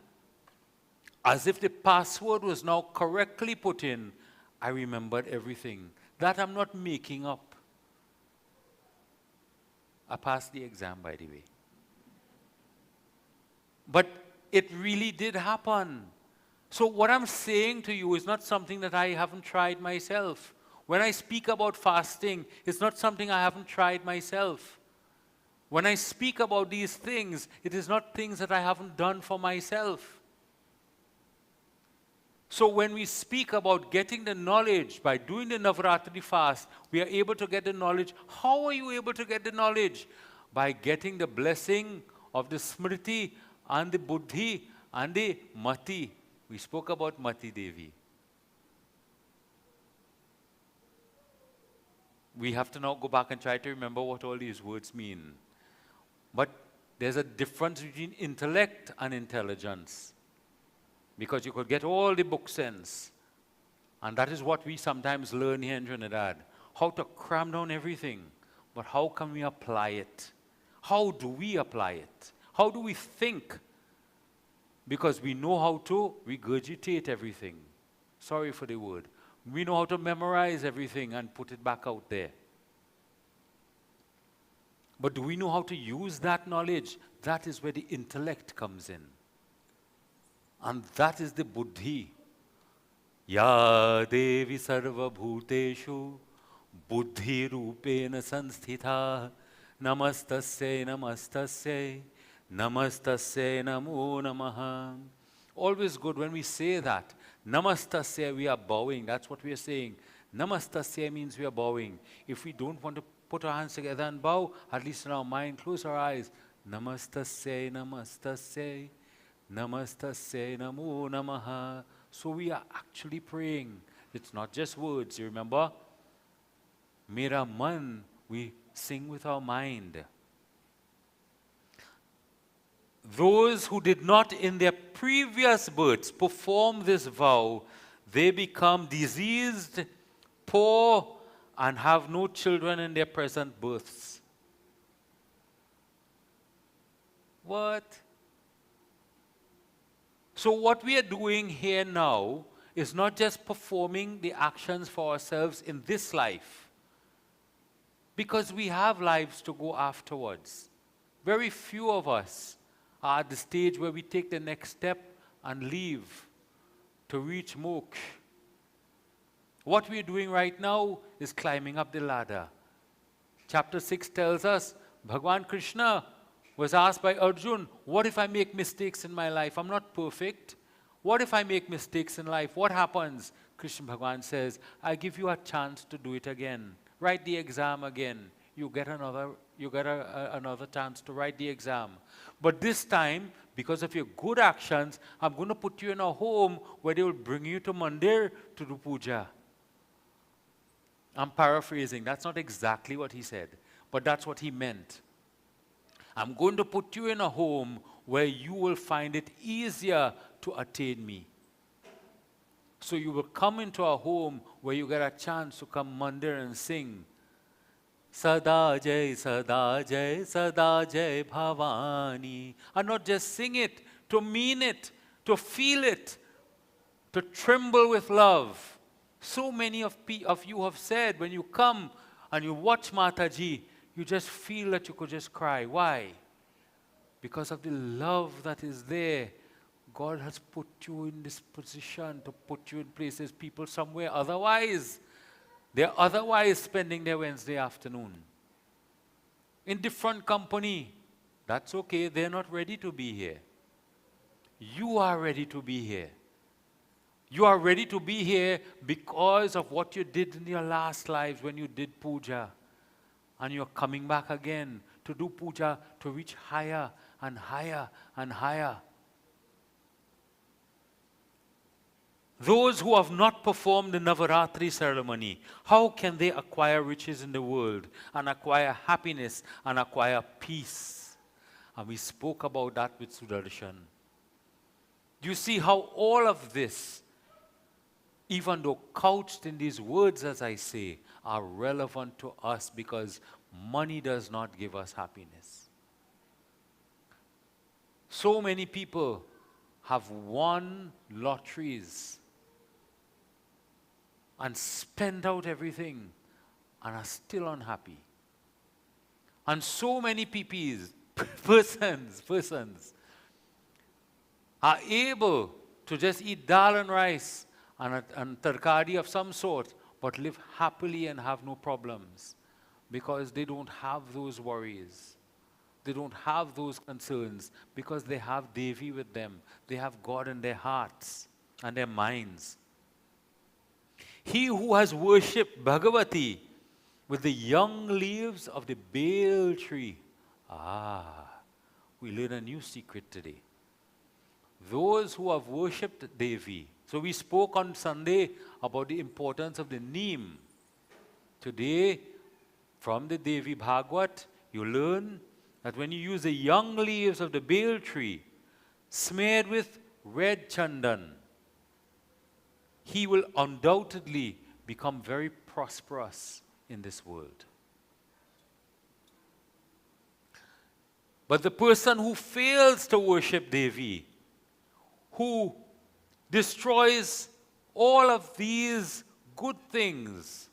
as if the password was now correctly put in, I remembered everything. That I'm not making up. I passed the exam, by the way. But it really did happen. So what I'm saying to you is not something that I haven't tried myself. When I speak about fasting, it's not something I haven't tried myself. When I speak about these things, it is not things that I haven't done for myself. So when we speak about getting the knowledge by doing the Navraatri fast, we are able to get the knowledge. How are you able to get the knowledge? By getting the blessing of the Smriti and the Buddhi and the Mati. We spoke about Mati Devi. We have to now go back and try to remember what all these words mean. But there's a difference between intellect and intelligence. Because you could get all the book sense. And that is what we sometimes learn here in Trinidad. How to cram down everything. But how can we apply it? How do we apply it? How do we think? Because we know how to regurgitate everything. Sorry for the word. We know how to memorize everything and put it back out there. But do we know how to use that knowledge? That is where the intellect comes in. And that is the buddhi. Ya Devi Sarva Bhuteshu Buddhi Rupena Sanstitha Namastasya Namastasya Namastasya Namo Namaha. Always good when we say that. Namastasya, we are bowing. That's what we are saying. Namastasya means we are bowing. If we don't want to put our hands together and bow, at least in our mind, close our eyes. Namastasya Namastasya Namastasya Namo Namaha. So we are actually praying. It's not just words, you remember? Mera man, we sing with our mind. Those who did not in their previous births perform this vow, they become diseased, poor, and have no children in their present births. What? So what we are doing here now is not just performing the actions for ourselves in this life, because we have lives to go afterwards. Very few of us are at the stage where we take the next step and leave to reach moksha. What we are doing right now is climbing up the ladder. Chapter 6 tells us, Bhagwan Krishna was asked by Arjun, what if I make mistakes in my life? I'm not perfect. What if I make mistakes in life? What happens? Krishna Bhagavan says, I give you a chance to do it again. Write the exam again. You get another chance to write the exam. But this time, because of your good actions, I'm going to put you in a home where they will bring you to Mandir to do puja. I'm paraphrasing. That's not exactly what he said, but that's what he meant. I'm going to put you in a home where you will find it easier to attain me. So you will come into a home where you get a chance to come Mandir and sing Sada Jai, Sada Jai, Sada Jai Bhavani. And not just sing it, to mean it, to feel it, to tremble with love. So many of you have said when you come and you watch Mataji, you just feel that you could just cry. Why? Because of the love that is there. God has put you in this position to put you in places people somewhere otherwise. They're otherwise spending their Wednesday afternoon in different company. That's okay. They're not ready to be here. You are ready to be here. You are ready to be here because of what you did in your last lives when you did puja. And you're coming back again to do puja to reach higher and higher and higher. Those who have not performed the Navraatri ceremony, how can they acquire riches in the world and acquire happiness and acquire peace? And we spoke about that with Sudarshan. Do you see how all of this, even though couched in these words, as I say, are relevant to us because money does not give us happiness. So many people have won lotteries and spent out everything and are still unhappy. And so many persons are able to just eat dal and rice and tarkari of some sort, but live happily and have no problems because they don't have those worries. They don't have those concerns because they have Devi with them. They have God in their hearts and their minds. He who has worshipped Bhagavati with the young leaves of the Bale tree. We learn a new secret today. Those who have worshipped Devi. So we spoke on Sunday about the importance of the neem. Today, from the Devi Bhagwat, you learn that when you use the young leaves of the Bale tree, smeared with red chandan, he will undoubtedly become very prosperous in this world. But the person who fails to worship Devi, who destroys all of these good things,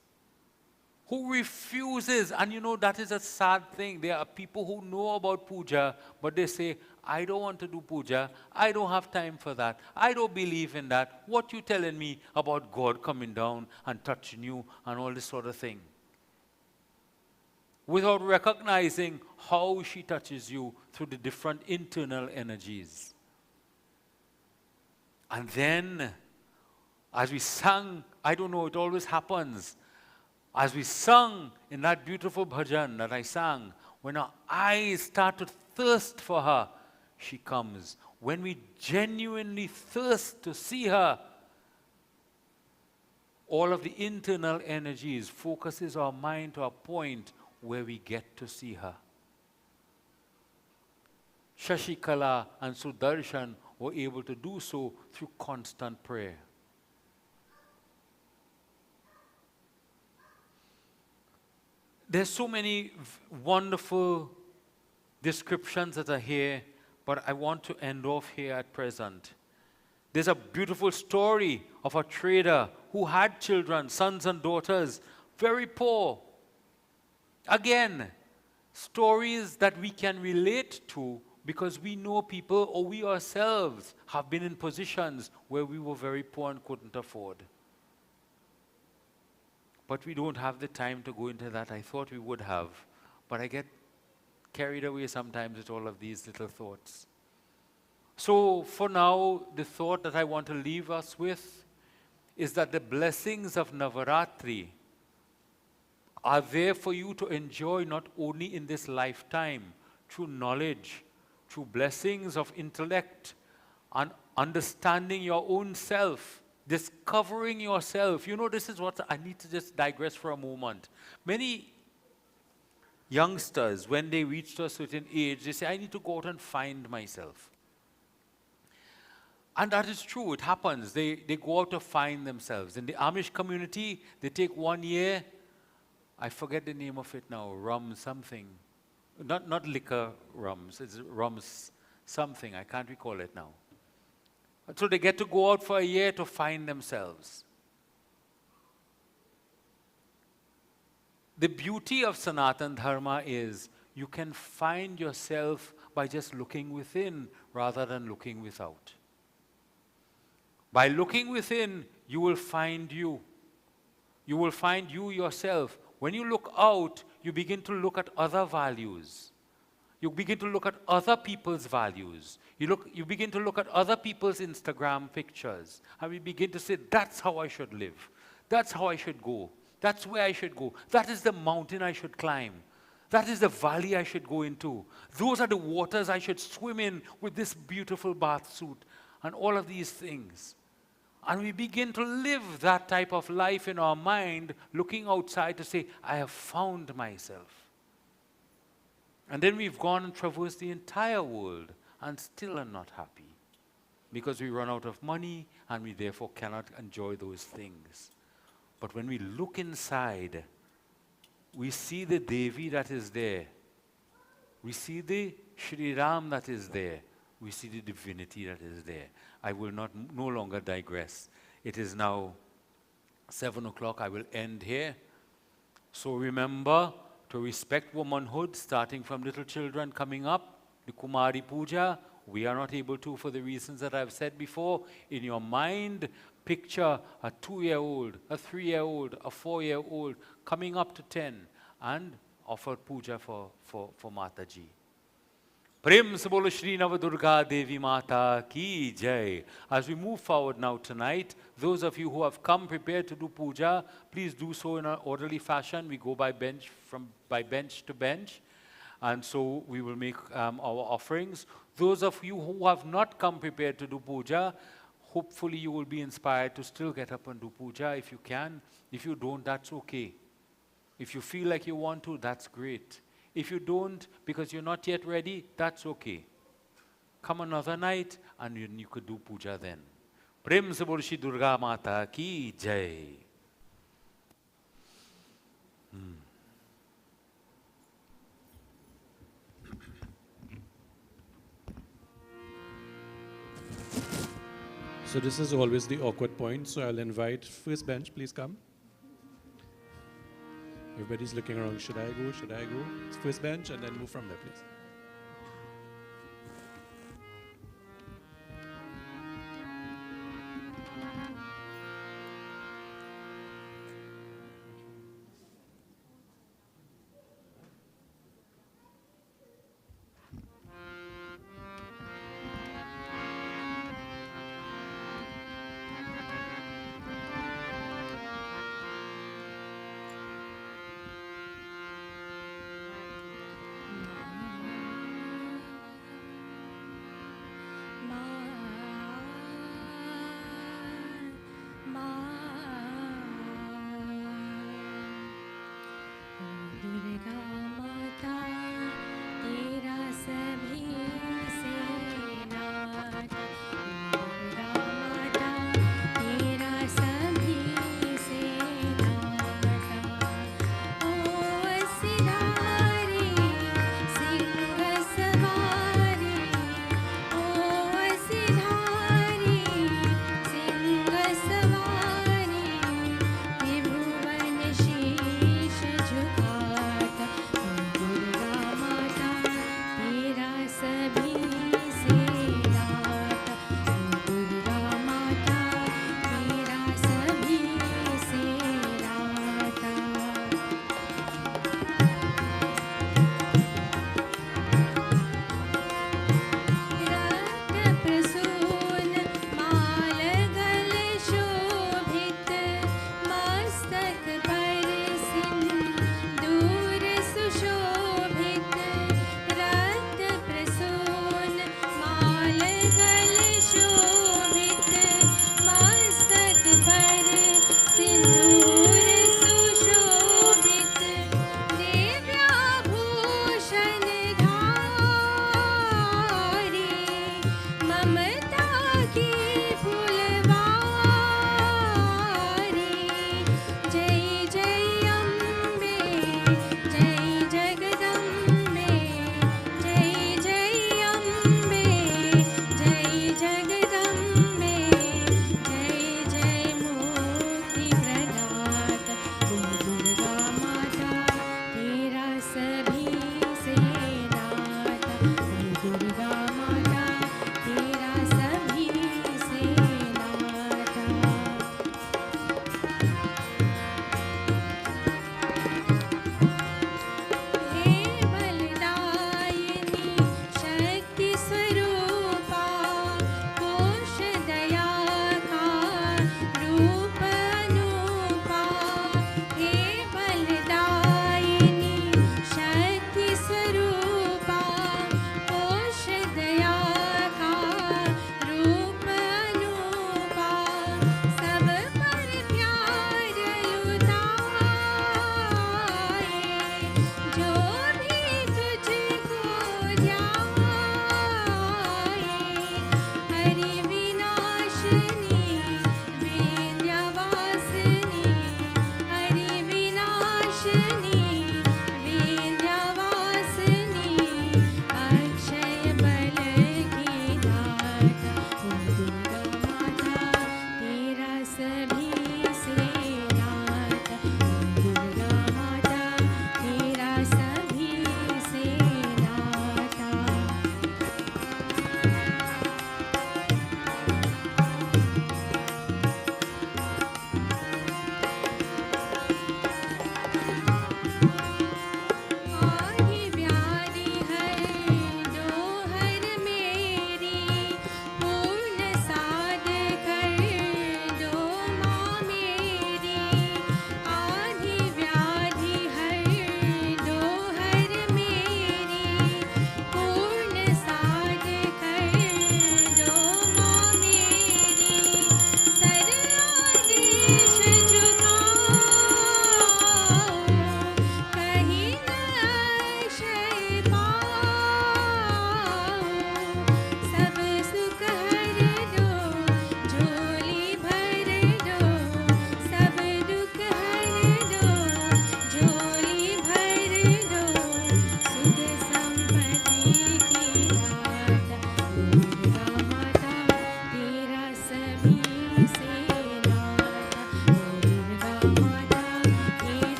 who refuses, and you know that is a sad thing. There are people who know about puja, but they say, I don't want to do puja, I don't have time for that, I don't believe in that. What you telling me about God coming down and touching you and all this sort of thing? Without recognizing how she touches you through the different internal energies. And then, as we sang, I don't know, it always happens, as we sung in that beautiful bhajan that I sang, when our eyes start to thirst for her, she comes. When we genuinely thirst to see her, all of the internal energies focuses our mind to a point where we get to see her. Shashikala and Sudarshan were able to do so through constant prayer. There's so many wonderful descriptions that are here, but I want to end off here at present. There's a beautiful story of a trader who had children, sons and daughters, very poor. Again, stories that we can relate to because we know people or we ourselves have been in positions where we were very poor and couldn't afford. But we don't have the time to go into that. I thought we would have, but I get carried away sometimes with all of these little thoughts. So for now, the thought that I want to leave us with is that the blessings of Navraatri are there for you to enjoy not only in this lifetime, through knowledge, through blessings of intellect, and understanding your own self, discovering yourself. You know, this is what I need to just digress for a moment. Many youngsters, when they reach to a certain age, they say, I need to go out and find myself. And that is true, it happens. They go out to find themselves. In the Amish community, they take 1 year, I forget the name of it now, rum something. Not liquor rums, it's rums something, I can't recall it now. So they get to go out for a year to find themselves. The beauty of Sanatan Dharma is you can find yourself by just looking within rather than looking without. By looking within, you will find you. You will find you yourself. When you look out, you begin to look at other values. You begin to look at other people's values. You begin to look at other people's Instagram pictures. And we begin to say, that's how I should live. That's how I should go. That's where I should go. That is the mountain I should climb. That is the valley I should go into. Those are the waters I should swim in with this beautiful bath suit. And all of these things. And we begin to live that type of life in our mind, looking outside to say, I have found myself. And then we've gone and traversed the entire world and still are not happy. Because we run out of money and we therefore cannot enjoy those things. But when we look inside, we see the Devi that is there. We see the Shri Ram that is there. We see the divinity that is there. I will no longer digress. It is now 7 o'clock. I will end here. So remember to respect womanhood, starting from little children coming up, the Kumari Puja. We are not able to for the reasons that I've said before. In your mind, picture a 2-year-old, a 3-year-old, a 4-year-old coming up to 10 and offer puja for Mataji. Prem se bolo Shri Navadurga Devi Mata ki jai. As we move forward now tonight, those of you who have come prepared to do puja, please do so in an orderly fashion. We go by bench to bench. And so we will make our offerings. Those of you who have not come prepared to do puja, hopefully you will be inspired to still get up and do puja if you can. If you don't, that's okay. If you feel like you want to, that's great. If you don't, because you're not yet ready, that's okay. Come another night and you could do puja then. Prem se bol Shri Durga Mata ki jai. So this is always the awkward point, so I'll invite first bench, please come. Everybody's looking around, should I go, should I go? It's first bench and then move from there, please.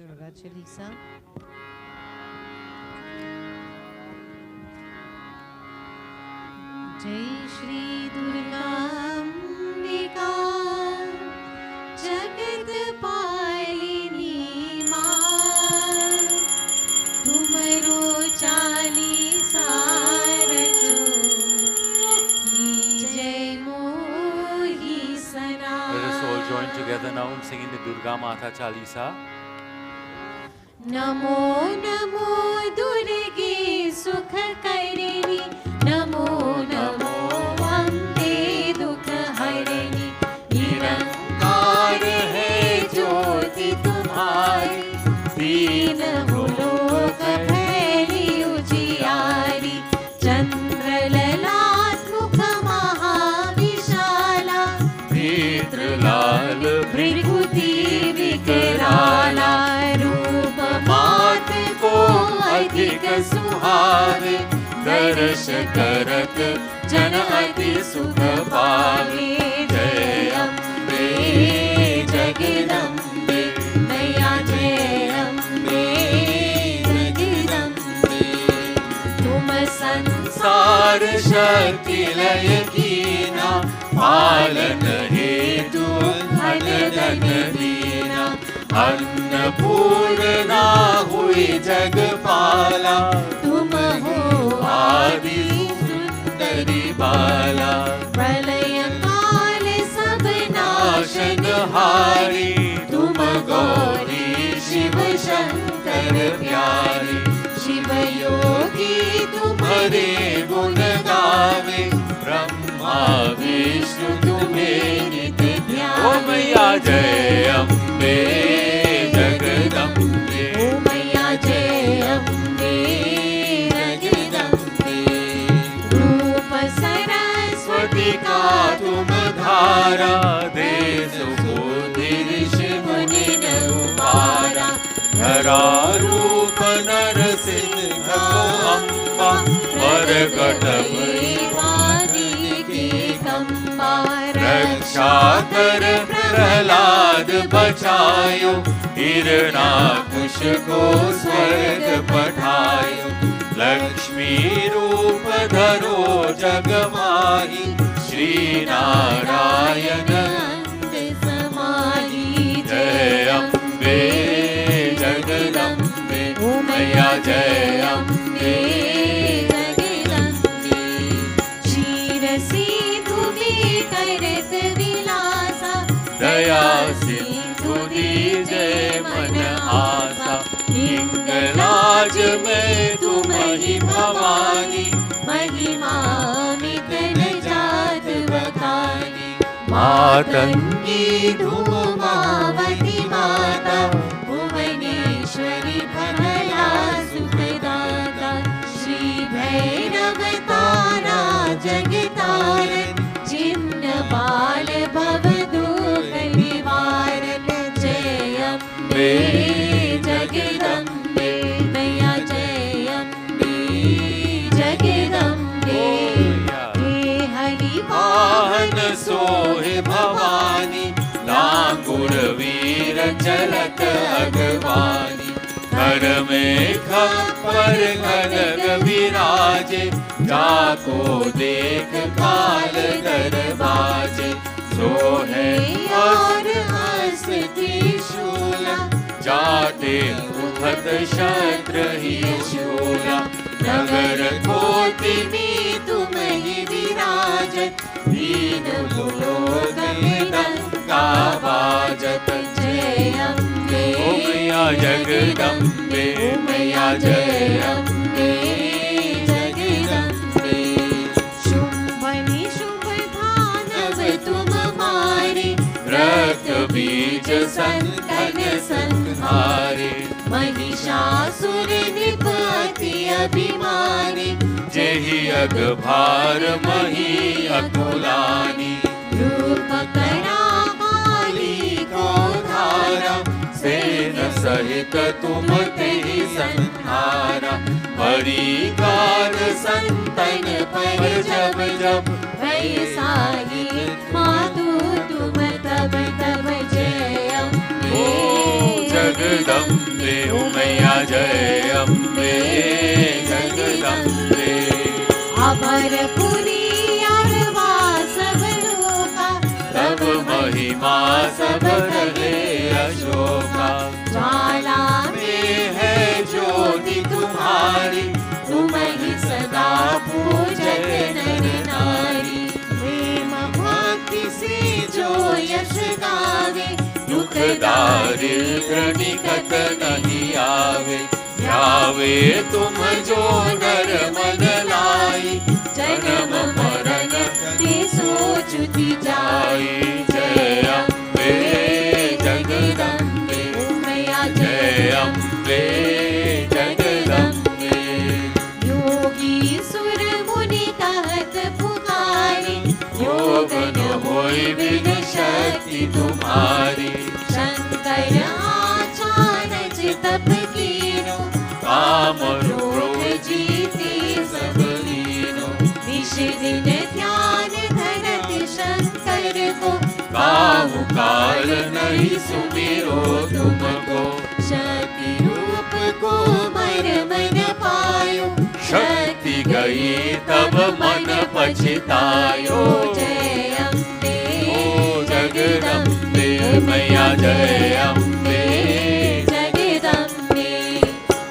Durga Chalisa. जय श्री दुर्गा अंबिका जगत पालिनी माँ तुमरो चालीसा रचो की जय मोहि सना. Let us all join together now in singing the Durga Mata Chalisa. Namo Namo दुर्गे सुख करिणी नमो नमो वन्दे दुख हरिणी निरंकार है ज्योति तुम्हारी दीन लोक फैली उजियारी चंद्र ललाट मुख महाविशाला नेत्र लाल भृगुति विकराला आवे, दर्श करत जन अति सुख पावे। जय अम्बे जगदम्बे मैया, जय अम्बे जगदम्बे। तुम संसार शक्ति लय कीना, पालन हेतु धन धन दीना। अन्नपूर्णा हुई जगपाला, तुम हो आदि सुंदरी बाला। प्रलय काल सब नाशनहारी, तुम गौरी शिव शंकर प्यारी। शिव योगी तुम्हारे गुण गावे, ब्रह्मा विष्णु तुम्हें नित्य ध्यावे। ओ मैया जय अम्बे जगदम्बे, ओ मैया जय अम्बे जगदम्बे। रूप सरस्वती का तुम धारा, देश बुद्धि ऋषि मुनि न उबारा। धरा रूप नरसिंह अम्बा, मरकट रक्षा कर प्रहलाद बचायो, हिरणाकुश को स्वर्ग पठायो। लक्ष्मी रूप धरो जग माही, श्री नारायण अंग समाही। जय अम्बे जगदम्बे, ओ मैया जय अम्बे जगदम्बे। क्षीरसी करत विलासा, दया सिंधु दीजे मन आसा। हिंगलाज में तुम ही भवानी, महिमा मित न जात बखानी। मातंगी धूमावती माता, भुवनेश्वरी भला सुखदाता। श्री भैरव तारा जगतारण, जिन्न बाल भव दुख निवारण। जय अम्बे जगदम्बे मैया, जय अम्बे जगदम्बे। हे हरि वाहन सोहे भवानी, लांगुर वीर चलत अगवानी। घर में खप्पर कनक विराजे, जाको देख काल दरवाजे। सोहे और हस्ती शूला, जाते उठत शस्त्र ही शूला। नगर कोटि में तुम ही विराजत, दीन लोक में डंका बाजत। जय अम्बे ओ मैया जगदम्बे, ओ मैया जय अम्बे जगदम्बे। शुंभ निशुंभ दानव तुम मारे, रक्त बीज संतन संहारे। महिषासुर नृप अति अभिमानी, जेहि अगभार मही अकुलानी। रूप करा काली को धारा, सेन सहित तुम तेहि संहारा। परिकार संतन पर जब जब, भय साही मातु तुम तब तब। जय अम्बे जगदम्बे, ओ मैया जय अम्बे जगदम्बे। अमरपुरी अरवा सब लोका, तब महिमा सब रहे अशोका। ज्वाला में है ज्योति तुम्हारी, तुम ही सदा पूजत नर नारी। प्रेम भक्ति से जो यश गावे, दुख दारिद्र निकट नहीं आवे। ध्यावे तुम जो नर मन लाई, जन्म मरण ते सोचती जाई। जय अम्बे जगदम्बे, ओ मैया जय अम्बे जगदम्बे। योगी सुर मुनि कहत पुकारे, योग न होय विद शक्ति तुम्हारी। शंकर आचार्य तप कीनो, काम रोग जीते को, काहू काल नहीं सुमिरो तुमको। शक्ति रूप को मर्म न पायो, शक्ति गई तब मन पछतायो। जय अम्बे जगदम्बे मैया, जय अम्बे जगदम्बे।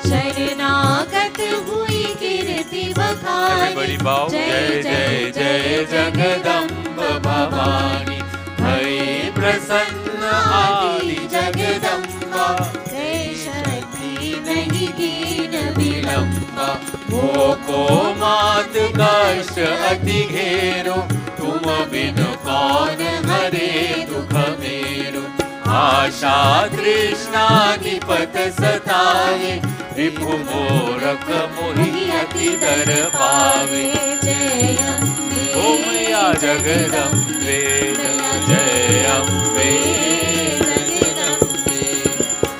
शरणागत हुई कीर्ति बखानी, जय जय जय जगदम्ब भवानी। भई प्रसन्न आदि जगदम्बा, जय शक्ति नहीं कीन विलम्बा। को मात कष्ट अति घेरो, तुम बिन कौन हरे दुख मेरो। आशा तृष्णा निपत सतावे, रिपु मोरक मोहि अति दर पावे। जय अम्बे ओ मैया जगदम्बे, जय अम्बे जगदम्बे।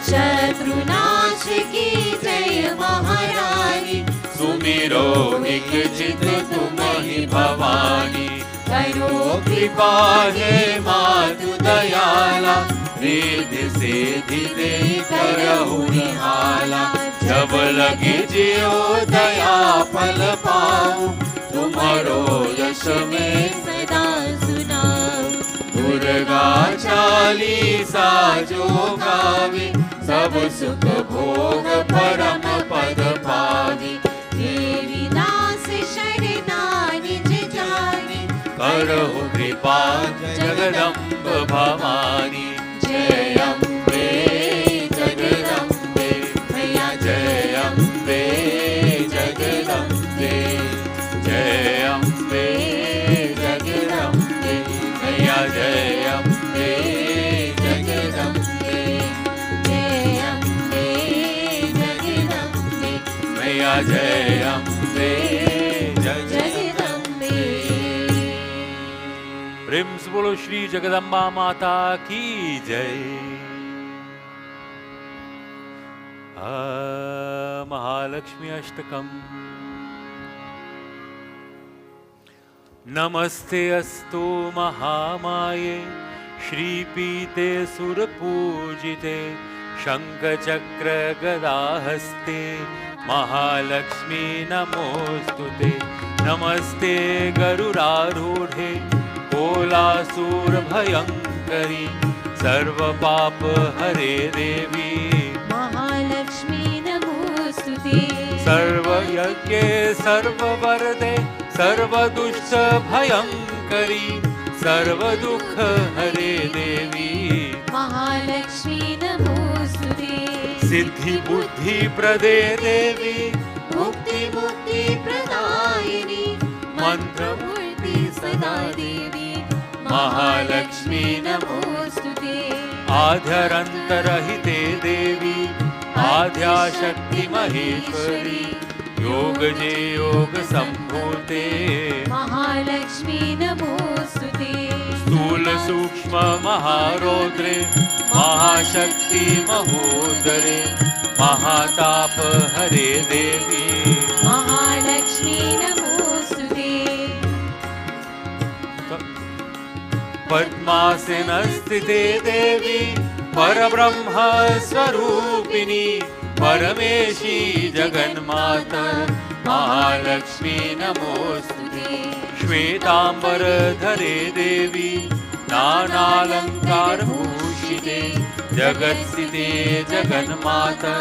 शत्रुनाश की जय महारानी, सुमिरो एक चित तुम ही भवानी। करो कृपा हे मातु दयाला, रिद्धि सिद्धि दे करहु निहाला। जब लगे जियो दया फल पाओ, तुम्हारो यश में सदा सुनाओ। दुर्गा चालीसा जो गावे, सब सुख भोग परम पद पावे। देवी दास शरणा निज जाने, करहु कृपा जगदम्ब भवानी। जय अम्बे जगदम्बे मैया, जय अम्बे जगदम्बे, जय अम्बे जगदम्बे मैया, जय अम्बे जगदम्बे, जय अम्बे जगदम्बे मैया, जय अम्बे जगदम्बे। प्रेम से बोलो श्री जगदम्बा माता की जय। महालक्ष्मी अष्टकम। नमस्ते अस्तु महामाये, श्रीपीते सुरपूजिते, शंखचक्र गदाहस्ते, महालक्ष्मी नमोस्तुते। नमस्ते गरुडारूढे, कोलासूर भयंकरी, सर्व पाप हरे देवी, महालक्ष्मी नमोस्तुते। सर्व यज्ञे सर्व वरदे, सर्व दुष्ट भयंकरी, सर्व दुख हरे देवी, महालक्ष्मी नमोस्तुते। सिद्धि बुद्धि प्रदे देवी, मुक्ति मुक्ति प्रदायिनी, मंत्र मूर्ति सदा देवी, महालक्ष्मी नमोस्तुते। आद्यरन्तरहिते देवी, आद्याशक्ति महेश्वरी, योग जे योग संभूते, महालक्ष्मी नमोस्तुते। स्थूल सूक्ष्म महारौद्रे, महाशक्ति महोदरे, महाताप हरे देवी, महालक्ष्मी नमोस्तुते। पद्मासनस्थिते देवी, परब्रह्म स्वरूपिणी, परमेशी जगन्माता, महालक्ष्मी नमोस्तुते। श्वेतांबर धरे देवी, नानालंकार भूषिते, जगत्स्थिते जगन्माता,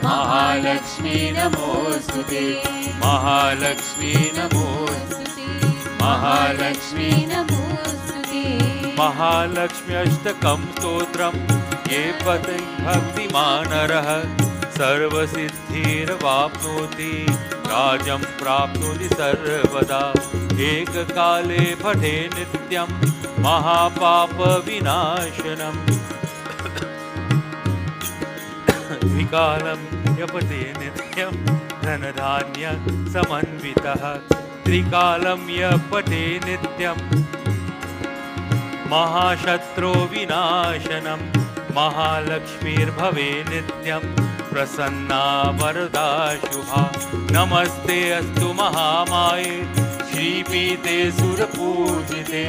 महालक्ष्मी नमोस्तुते, महालक्ष्मी नमोस्तुते, महालक्ष्मी नमोस्तुते। महालक्ष्मी अष्टकं स्तोत्रं ये पठति भक्तिमान् नरः, सर्वसिद्धिर्वाप्नोति, राज्यं प्राप्नोति सर्वदा। एककाले पठे नित्यं, महापापविनाशनम्, द्विकालं यपते नित्यं, धनधान्य समन्वितः, त्रिकालं यपठे नित्यं, महाशत्रो विनाशनम्, महालक्ष्मीर्भवे नित्यं, प्रसन्ना वरदा शुभा। नमस्ते अस्तु महामाये, श्रीपीते सुरपूजिते,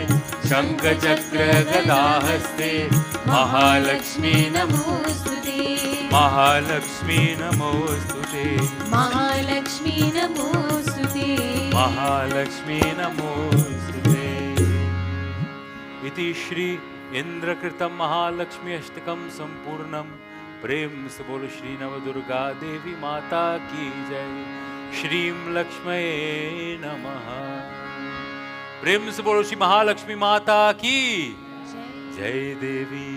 शङ्खचक्र गदाहस्ते महालक्ष्मी नमोस्तुते महालक्ष्मी नमोस्तुते महालक्ष्मी नमोस्तुते महालक्ष्मी नमोस्तुते इति श्री इंद्रकृतं महालक्ष्मी अष्टकं संपूर्णं प्रेम से बोलो श्री नवदुर्गा देवी माता की जय श्रीं लक्ष्मये नमः प्रेम से बोलो श्री महालक्ष्मी माता की जय देवी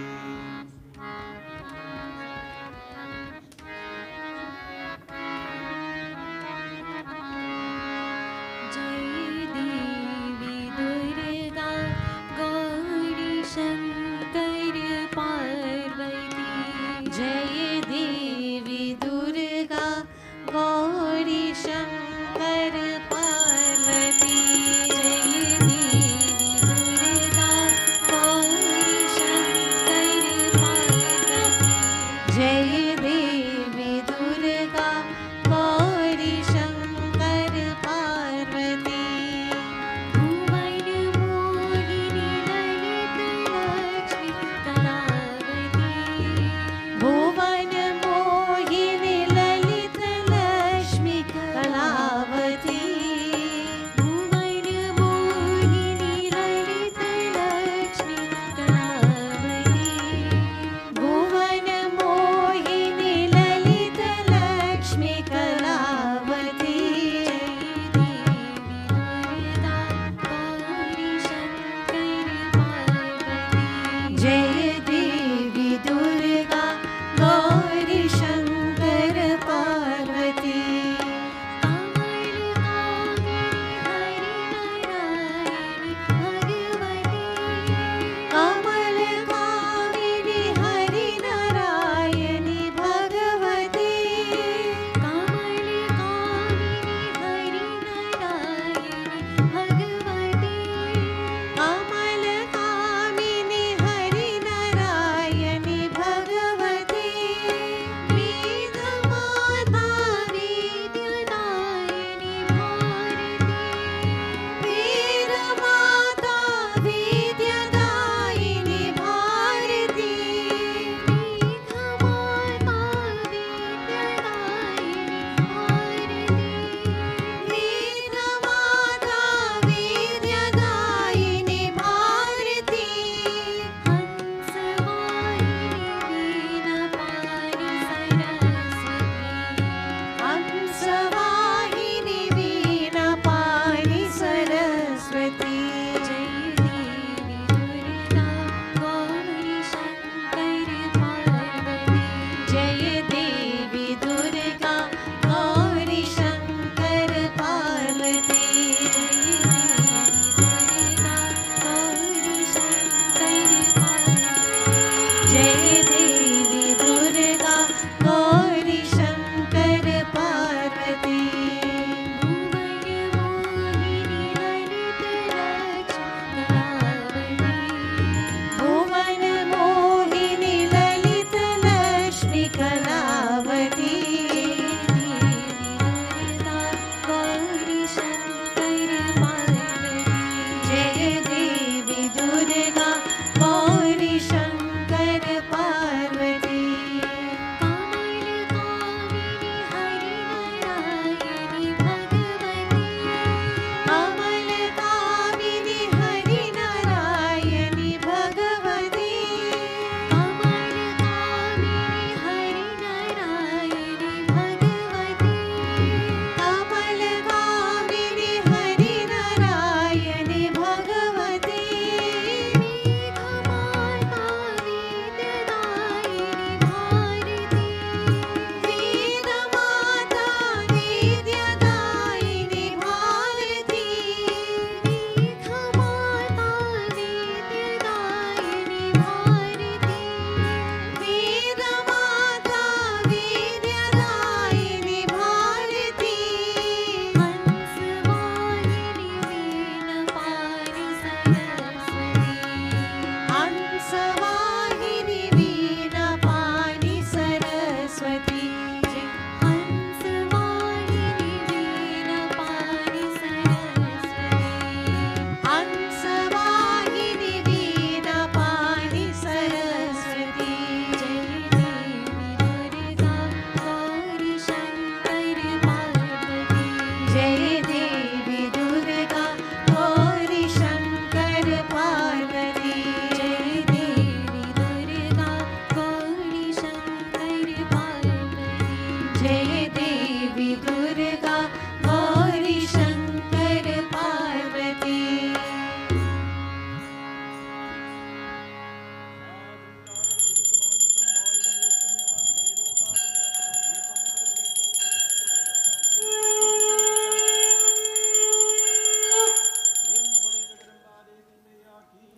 जय देवी Durga Gauri Shankar Parvati.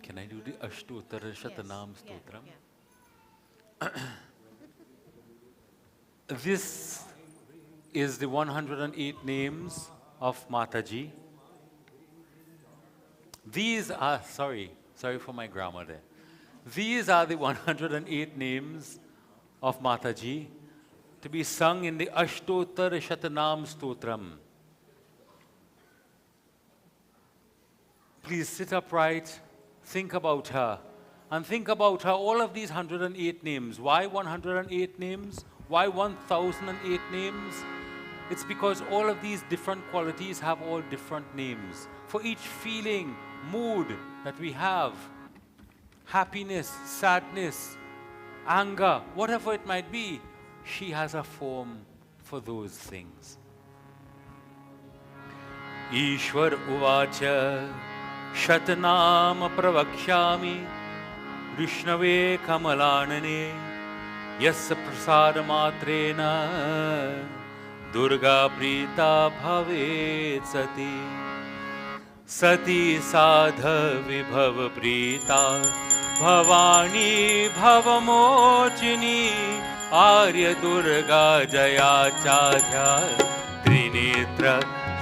Can I do the Ashtottara Shatanam Stotram? This is the 108 names of Mataji. These are, sorry for my grammar there. These are the 108 names of Mataji to be sung in the Ashtottara Shatanam Stotram. Please sit upright, think about her, and think about her, all of these 108 names. Why 108 names? Why 1008 names? It's because all of these different qualities have all different names. For each feeling, mood that we have, happiness, sadness, anger, whatever it might be, she has a form for those things. Ishwar uvacha Shatanam pravakshami Vishnave kamalanane Yasya prasada matrena Durga prita bhavet sati Sati sadha vibhav prita Bhavani bhavamochini Arya Durga jaya chadya Trinetra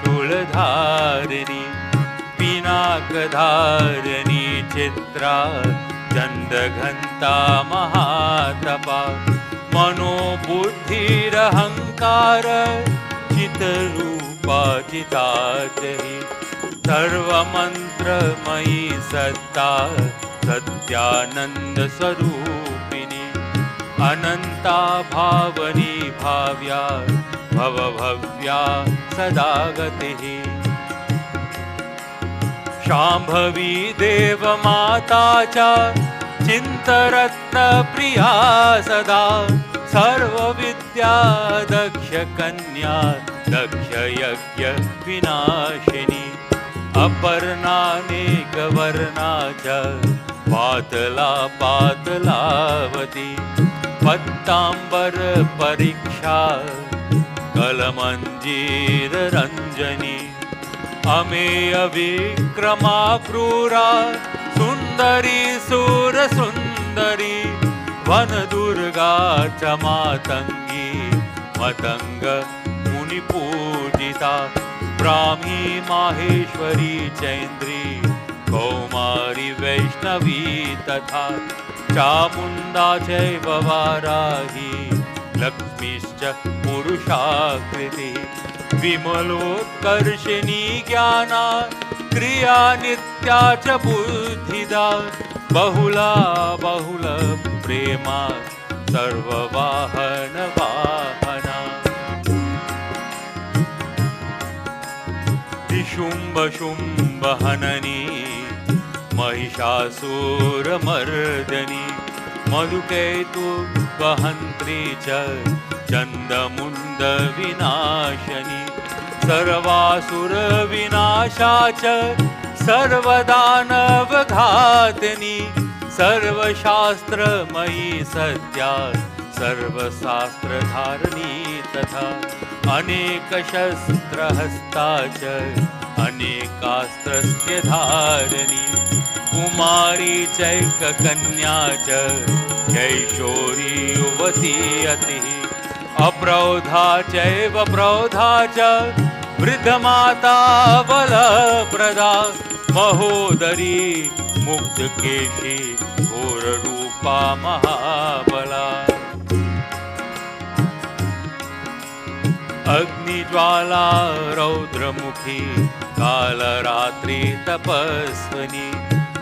shuladharini Pinakadharani chitra Chandaghanta mahatapa Mano buddhirahankara Chitarupa chitachahi Sarva mantra mayi satta Satyananda sarupini Ananta bhavani bhavya Bhava bhavya sadagatihi Shambhavi deva mata cha Chintaratna priya sada Sarva vidya daksha kanya Daksha yagya vinashini Aparna neka varna cha Patala patalavati Pattambar pariksha Kalamanjira ranjani Ameya vikrama krura Sundari sura sundari Vana durga chamatangi Matanga muni pujita Brahmi maheshwari chaindri Kaumari vaishnavi tatha Chamunda chaiva varahi Lakshmischa purushakriti Vimalotkarshini jnana Kriya nitya cha buddhida Bahula bahula prema Sarva vahana vahana Vishumba shumba hanani Mahishasura mardani Madhuketu vahantri cha Chandamunda vinashani Sarvasura vinasha cha Sarvadanav ghatani Sarvashastra mayi satya Sarvasastra dharani tatha Aneka shastra hasta cha Anekastrasya dharani Kumari chaika kanya cha Jaishori yuvati atihi Apraudha chaiva praudha cha Vridhamata vala prada Mahodari mukta keshi Ghora rupa mahabala Agni jwala raudra mukhi Kala ratri tapasvani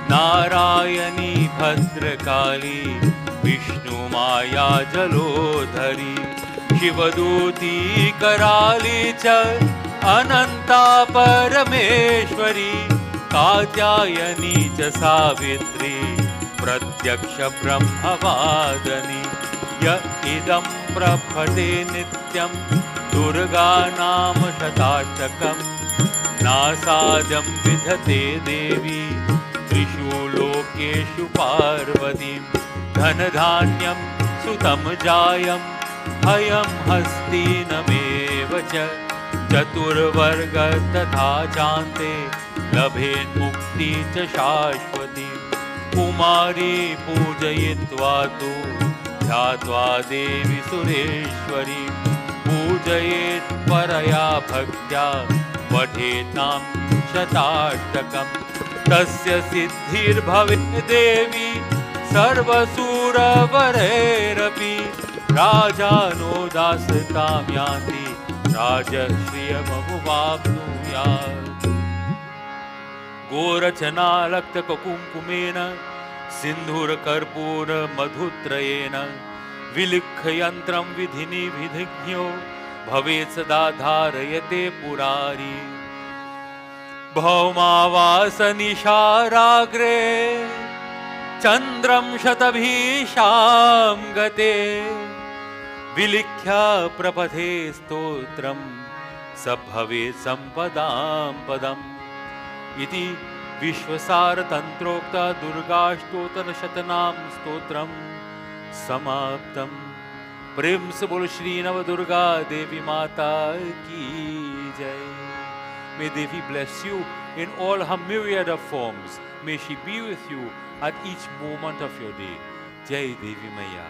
Narayani bhadrakali Vishnu maya jalodhari Shivaduti karali cha Ananta parameshwari Katyayani cha savitri Pratyaksha brahmavadani Ya idam प्रपठे नित्यं दुर्गा नाम शताष्टकम् नासाद्यं विधते देवी त्रिषु लोकेषु पार्वतीं धनधान्यं सुतं जायं हयं हस्तिनमेव च चतुर्वर्ग तथा चान्ते लभेन्मुक्ति च शाश्वती कुमारी पूजयित्वा तु ध्यात्वा देवी सुरेश्वरी पूजयेत् परया भक्त्या पठेत् नाम शताष्टकम् तस्य सिद्धिर्भवेत् देवी सर्वसुरवरैरपि राजानो दासतां यान्ति राजश्रियमवाप्नुयात् गोरचनालक्तककुङ्कुमेन सिन्धूरकर्पूरमधुत्रयेन विलिख्ययन्त्रं विधिनि विधिज्ञो भवेत् सदा धारयते पुरारी भौमावासनिशाराग्रे चन्द्रं शतभीषां गते विलिख्य प्रपथे स्तोत्रं स भवेत् सम्पदां पदम् इति विश्वसारतन्त्रोक्त दुर्गाष्टोत्तरशतनाम स्तोत्रं समाप्तम्। प्रेम से बोल श्री नवदुर्गा देवी माता की जय। May Devi bless you in all her myriad of forms. May she be with you at each moment of your day. Jai Devi Maya.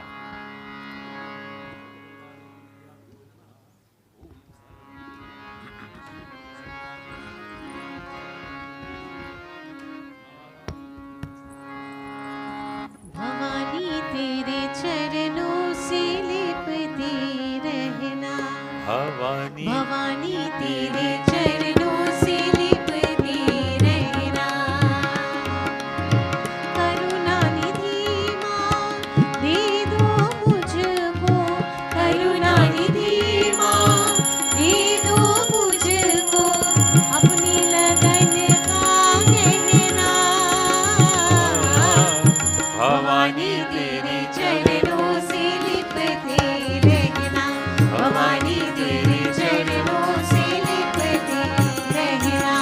Bhavani तेरे चरणों से लिपते रहना भवानी भवानी तेरे चरणों से लिपते रहना करुणा निधि माँ दे दो मुझको करुणा निधि माँ दे दो मुझको अपनी लगन का गहना भवानी तेरे चरणों से लिपते रहना भवानी तेरे चरणों से लिपते रहना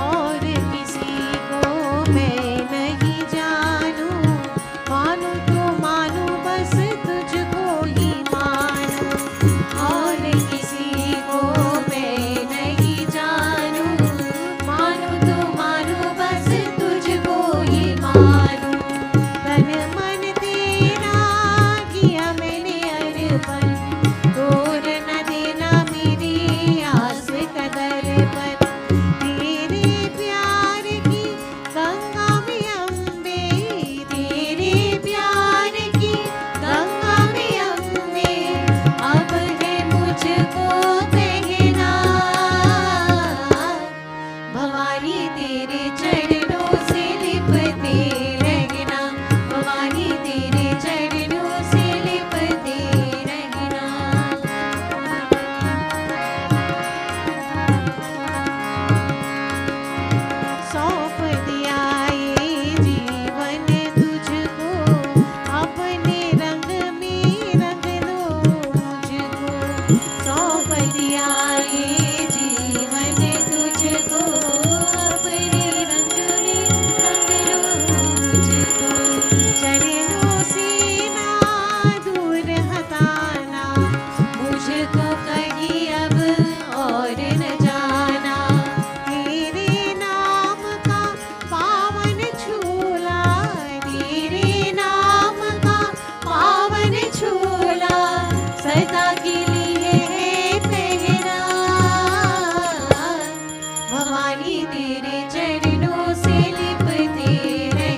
और किसी को मैं नहीं जानूं मानूं तो मानूं बस तुझको ही मानूं और किसी को मैं नहीं जानूं मानूं तो मानूं बस तुझको ही मानूं तन मन तेरा किया मैंने अर्पण तोड़ न देना मेरी आस कदर पर तेरे प्यार की गंगा में अम्बे तेरे प्यार की गंगा में अम्बे अब है मुझको बहना भवानी तेरे चरणों से लिपते रहना भवानी तेरे चरणों से लिपते रहना सौंप दिया ये जीवन तुझको अपने रंग में रंग लो मुझको सौंप दिया ये जीवन तुझको अपने रंग में रंग लो मुझको चरणों से ना दूर हटाना मुझको कहीं अब और न जाना तेरे नाम का पावन झूला तेरे नाम का पावन झूला सदा के लिए है पहना भवानी तेरे चरणों से लिपते रहना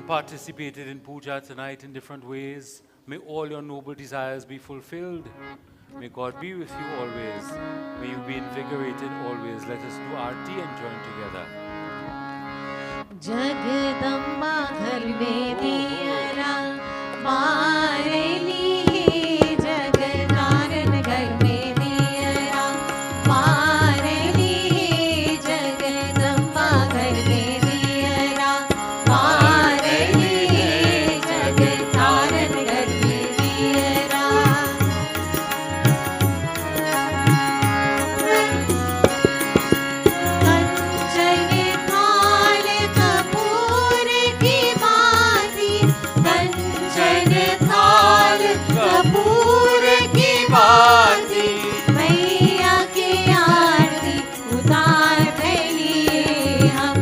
participated in puja tonight in different ways, may all your noble desires be fulfilled. May God be with you always. May you be invigorated always. Let us do Aarti and join together. Jagdamba घर में दियरा बारली जगदारन घर में दियरा बारली जगदम्बा घर में दियरा बारली जगदारन घर में दियरा कंचन थाल कपूर की बाती कंचन थाल कपूर की बाती मैया की आरती उतार भैली हम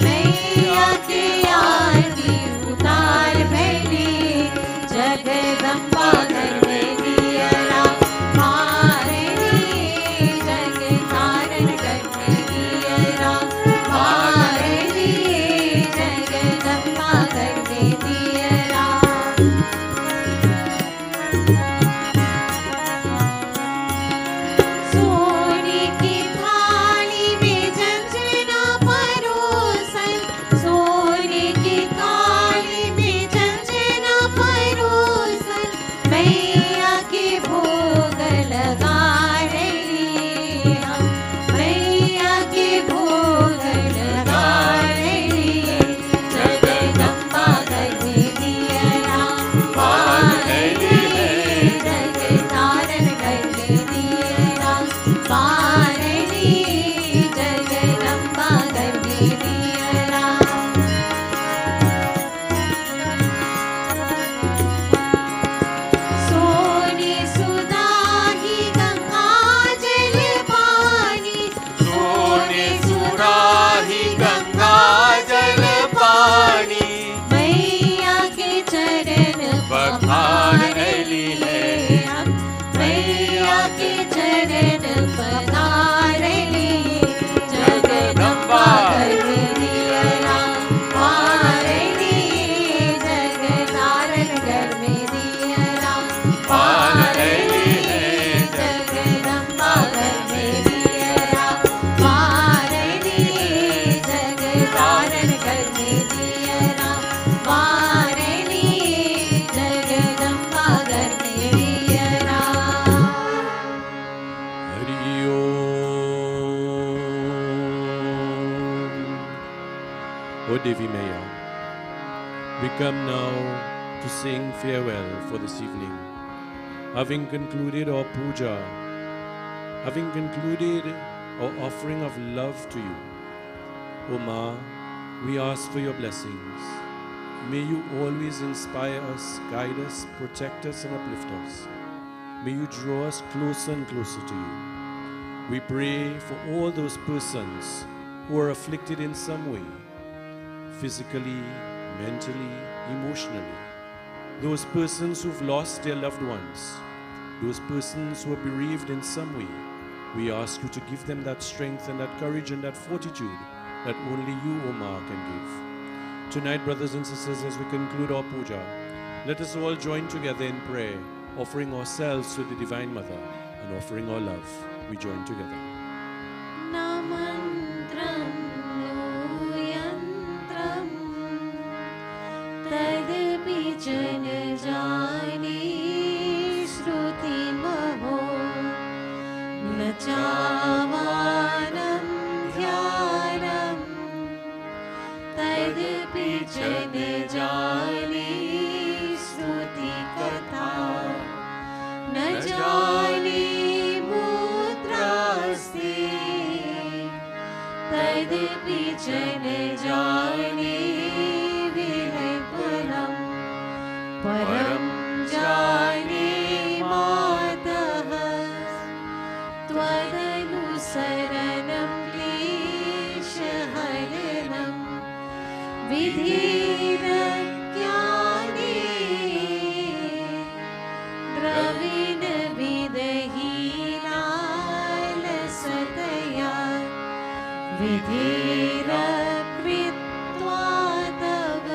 मैया की आरती उतार भैली जगदम्बा घर में दियरा मारनी जगदारन घर में दियरा मारनी जगदम्बा घर में दियरा सोने की थाली में झंझना परोसन सोने की थाली में झंझना परोसन मैया के भोग लगा रही हम मैया के भोग लगा रही जगदम्बा घर में दियरा बारली जगदारन घर में दियरा बारली जगदम्बा घर में दियरा सोने सुदाही गंगा जल पानी सोने सुराही गंगा जल पानी मैया के चरण पखारली है हम मैया के चरण पधारली जगदम्बा घर में दियरा बारली जगदारन घर में दियरा बारली जगदम्बा घर में दियरा बारली जगदारन घर में दियरा बारली जगदम्बा घर में दियरा Hari Om. O Devi Maya, we come now to sing farewell for this evening. Having concluded our puja, having concluded our offering of love to you, O Ma, we ask for your blessings. May you always inspire us, guide us, protect us, and uplift us. May you draw us closer and closer to you. We pray for all those persons who are afflicted in some way, physically, mentally, emotionally. Those persons who've lost their loved ones, those persons who are bereaved in some way. We ask you to give them that strength and that courage and that fortitude that only you, O Ma, can give. Tonight, brothers and sisters, as we conclude our puja, let us all join together in prayer, offering ourselves to the Divine Mother and offering our love. We join together. न मन्त्रं no यन्त्रं तदपि च न जाने श्रुतिमहो न चावानं ध्यानं तदपि च न जाने श्रुतिकथा न जाने मुद्रास्ते तदपि च न जाने विलपनं परं जाने मातः त्वदनुसरणं क्लेशहरणं विधिरज्ञाने द्रविणविदहीनालसतया विधिरकृत्वा तव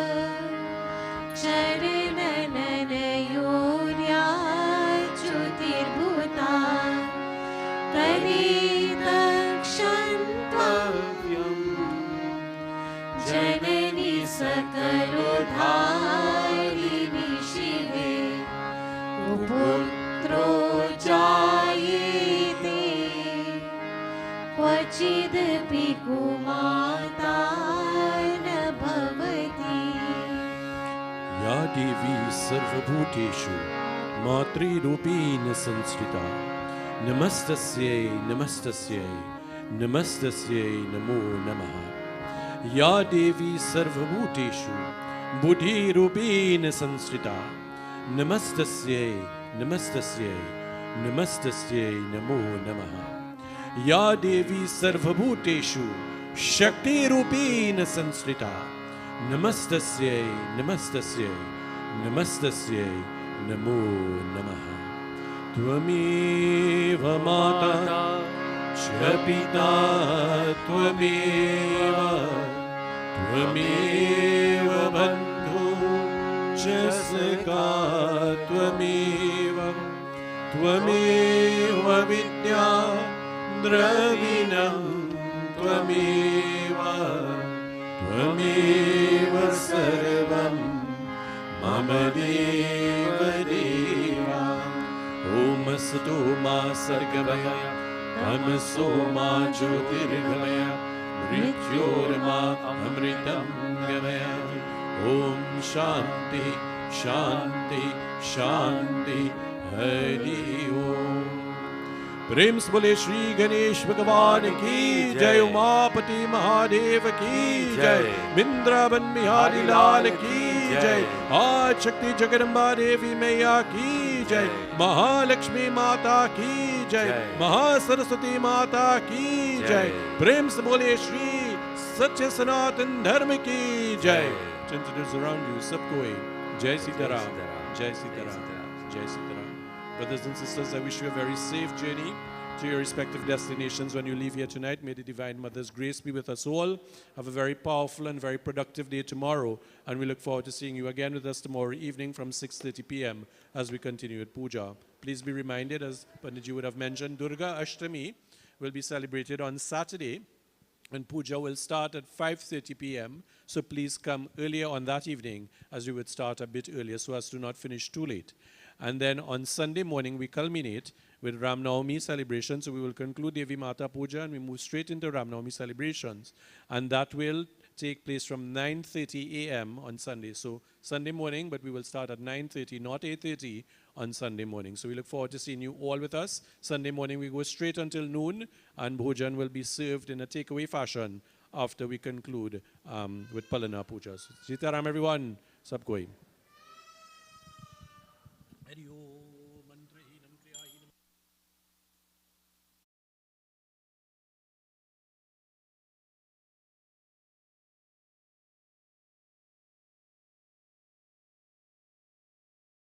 जननी सकलधारिणी शिवे पुत्रो जायेते क्वचिदपि कुमाता न भवति या देवी सर्वभूतेषु मातृरूपेण संस्थिता नमस्तस्यै नमस्तस्यै नमस्तस्यै नमो नमः या देवी सर्वभूतेषु बुद्धिरूपेण संस्थिता नमस्तस्यै नमस्तस्यै नमस्तस्यै नमो नमः या देवी सर्वभूतेषु शक्तिरूपेण संस्थिता नमस्तस्यै नमस्तस्यै नमस्तस्यै नमो नमः त्वमेव माता च पिता त्वमेव बन्धु च सखा त्वमेव विद्या द्रविणं त्वमेव सर्वं मम देव देवा ॐ असतो मा सर्गमय तमसो मा ज्योतिर्गमय मृत्योर्मा अमृतं गमय ॐ शान्ति शान्ति शान्ति हरि ओम। प्रेम से बोले श्री गणेश भगवान की जय, उमापति महादेव की जय, वृंदावन बिहारी लाल की जय, आज शक्ति जगदम्बा देवी मैया की जय, महालक्ष्मी माता की जय, महासरस्वती माता की जय। प्रेम से बोले श्री सच्चे सनातन धर्म की जय। अराउंड यू सबको जय सीताराम, जय सीताराम, जय Sitaram. Brothers and sisters, I wish you a very safe journey to your respective destinations when you leave here tonight. May the Divine Mother's grace be with us all. Have a very powerful and very productive day tomorrow, and we look forward to seeing you again with us tomorrow evening from 6:30 p.m. as we continue with Puja. Please be reminded, as Panditji would have mentioned, Durga Ashtami will be celebrated on Saturday, and Puja will start at 5:30 p.m. So please come earlier on that evening, as we would start a bit earlier so as to not finish too late. And then on Sunday morning, we culminate with Ram Navami celebration. So we will conclude Devi Mata Puja and we move straight into Ram Navami celebrations. And that will take place from 9:30 a.m. on Sunday. So Sunday morning, but we will start at 9:30, not 8:30 on Sunday morning. So we look forward to seeing you all with us. Sunday morning, we go straight until noon, and Bhojan will be served in a takeaway fashion after we conclude with Palana Puja. So, Sitaram everyone, sab koi.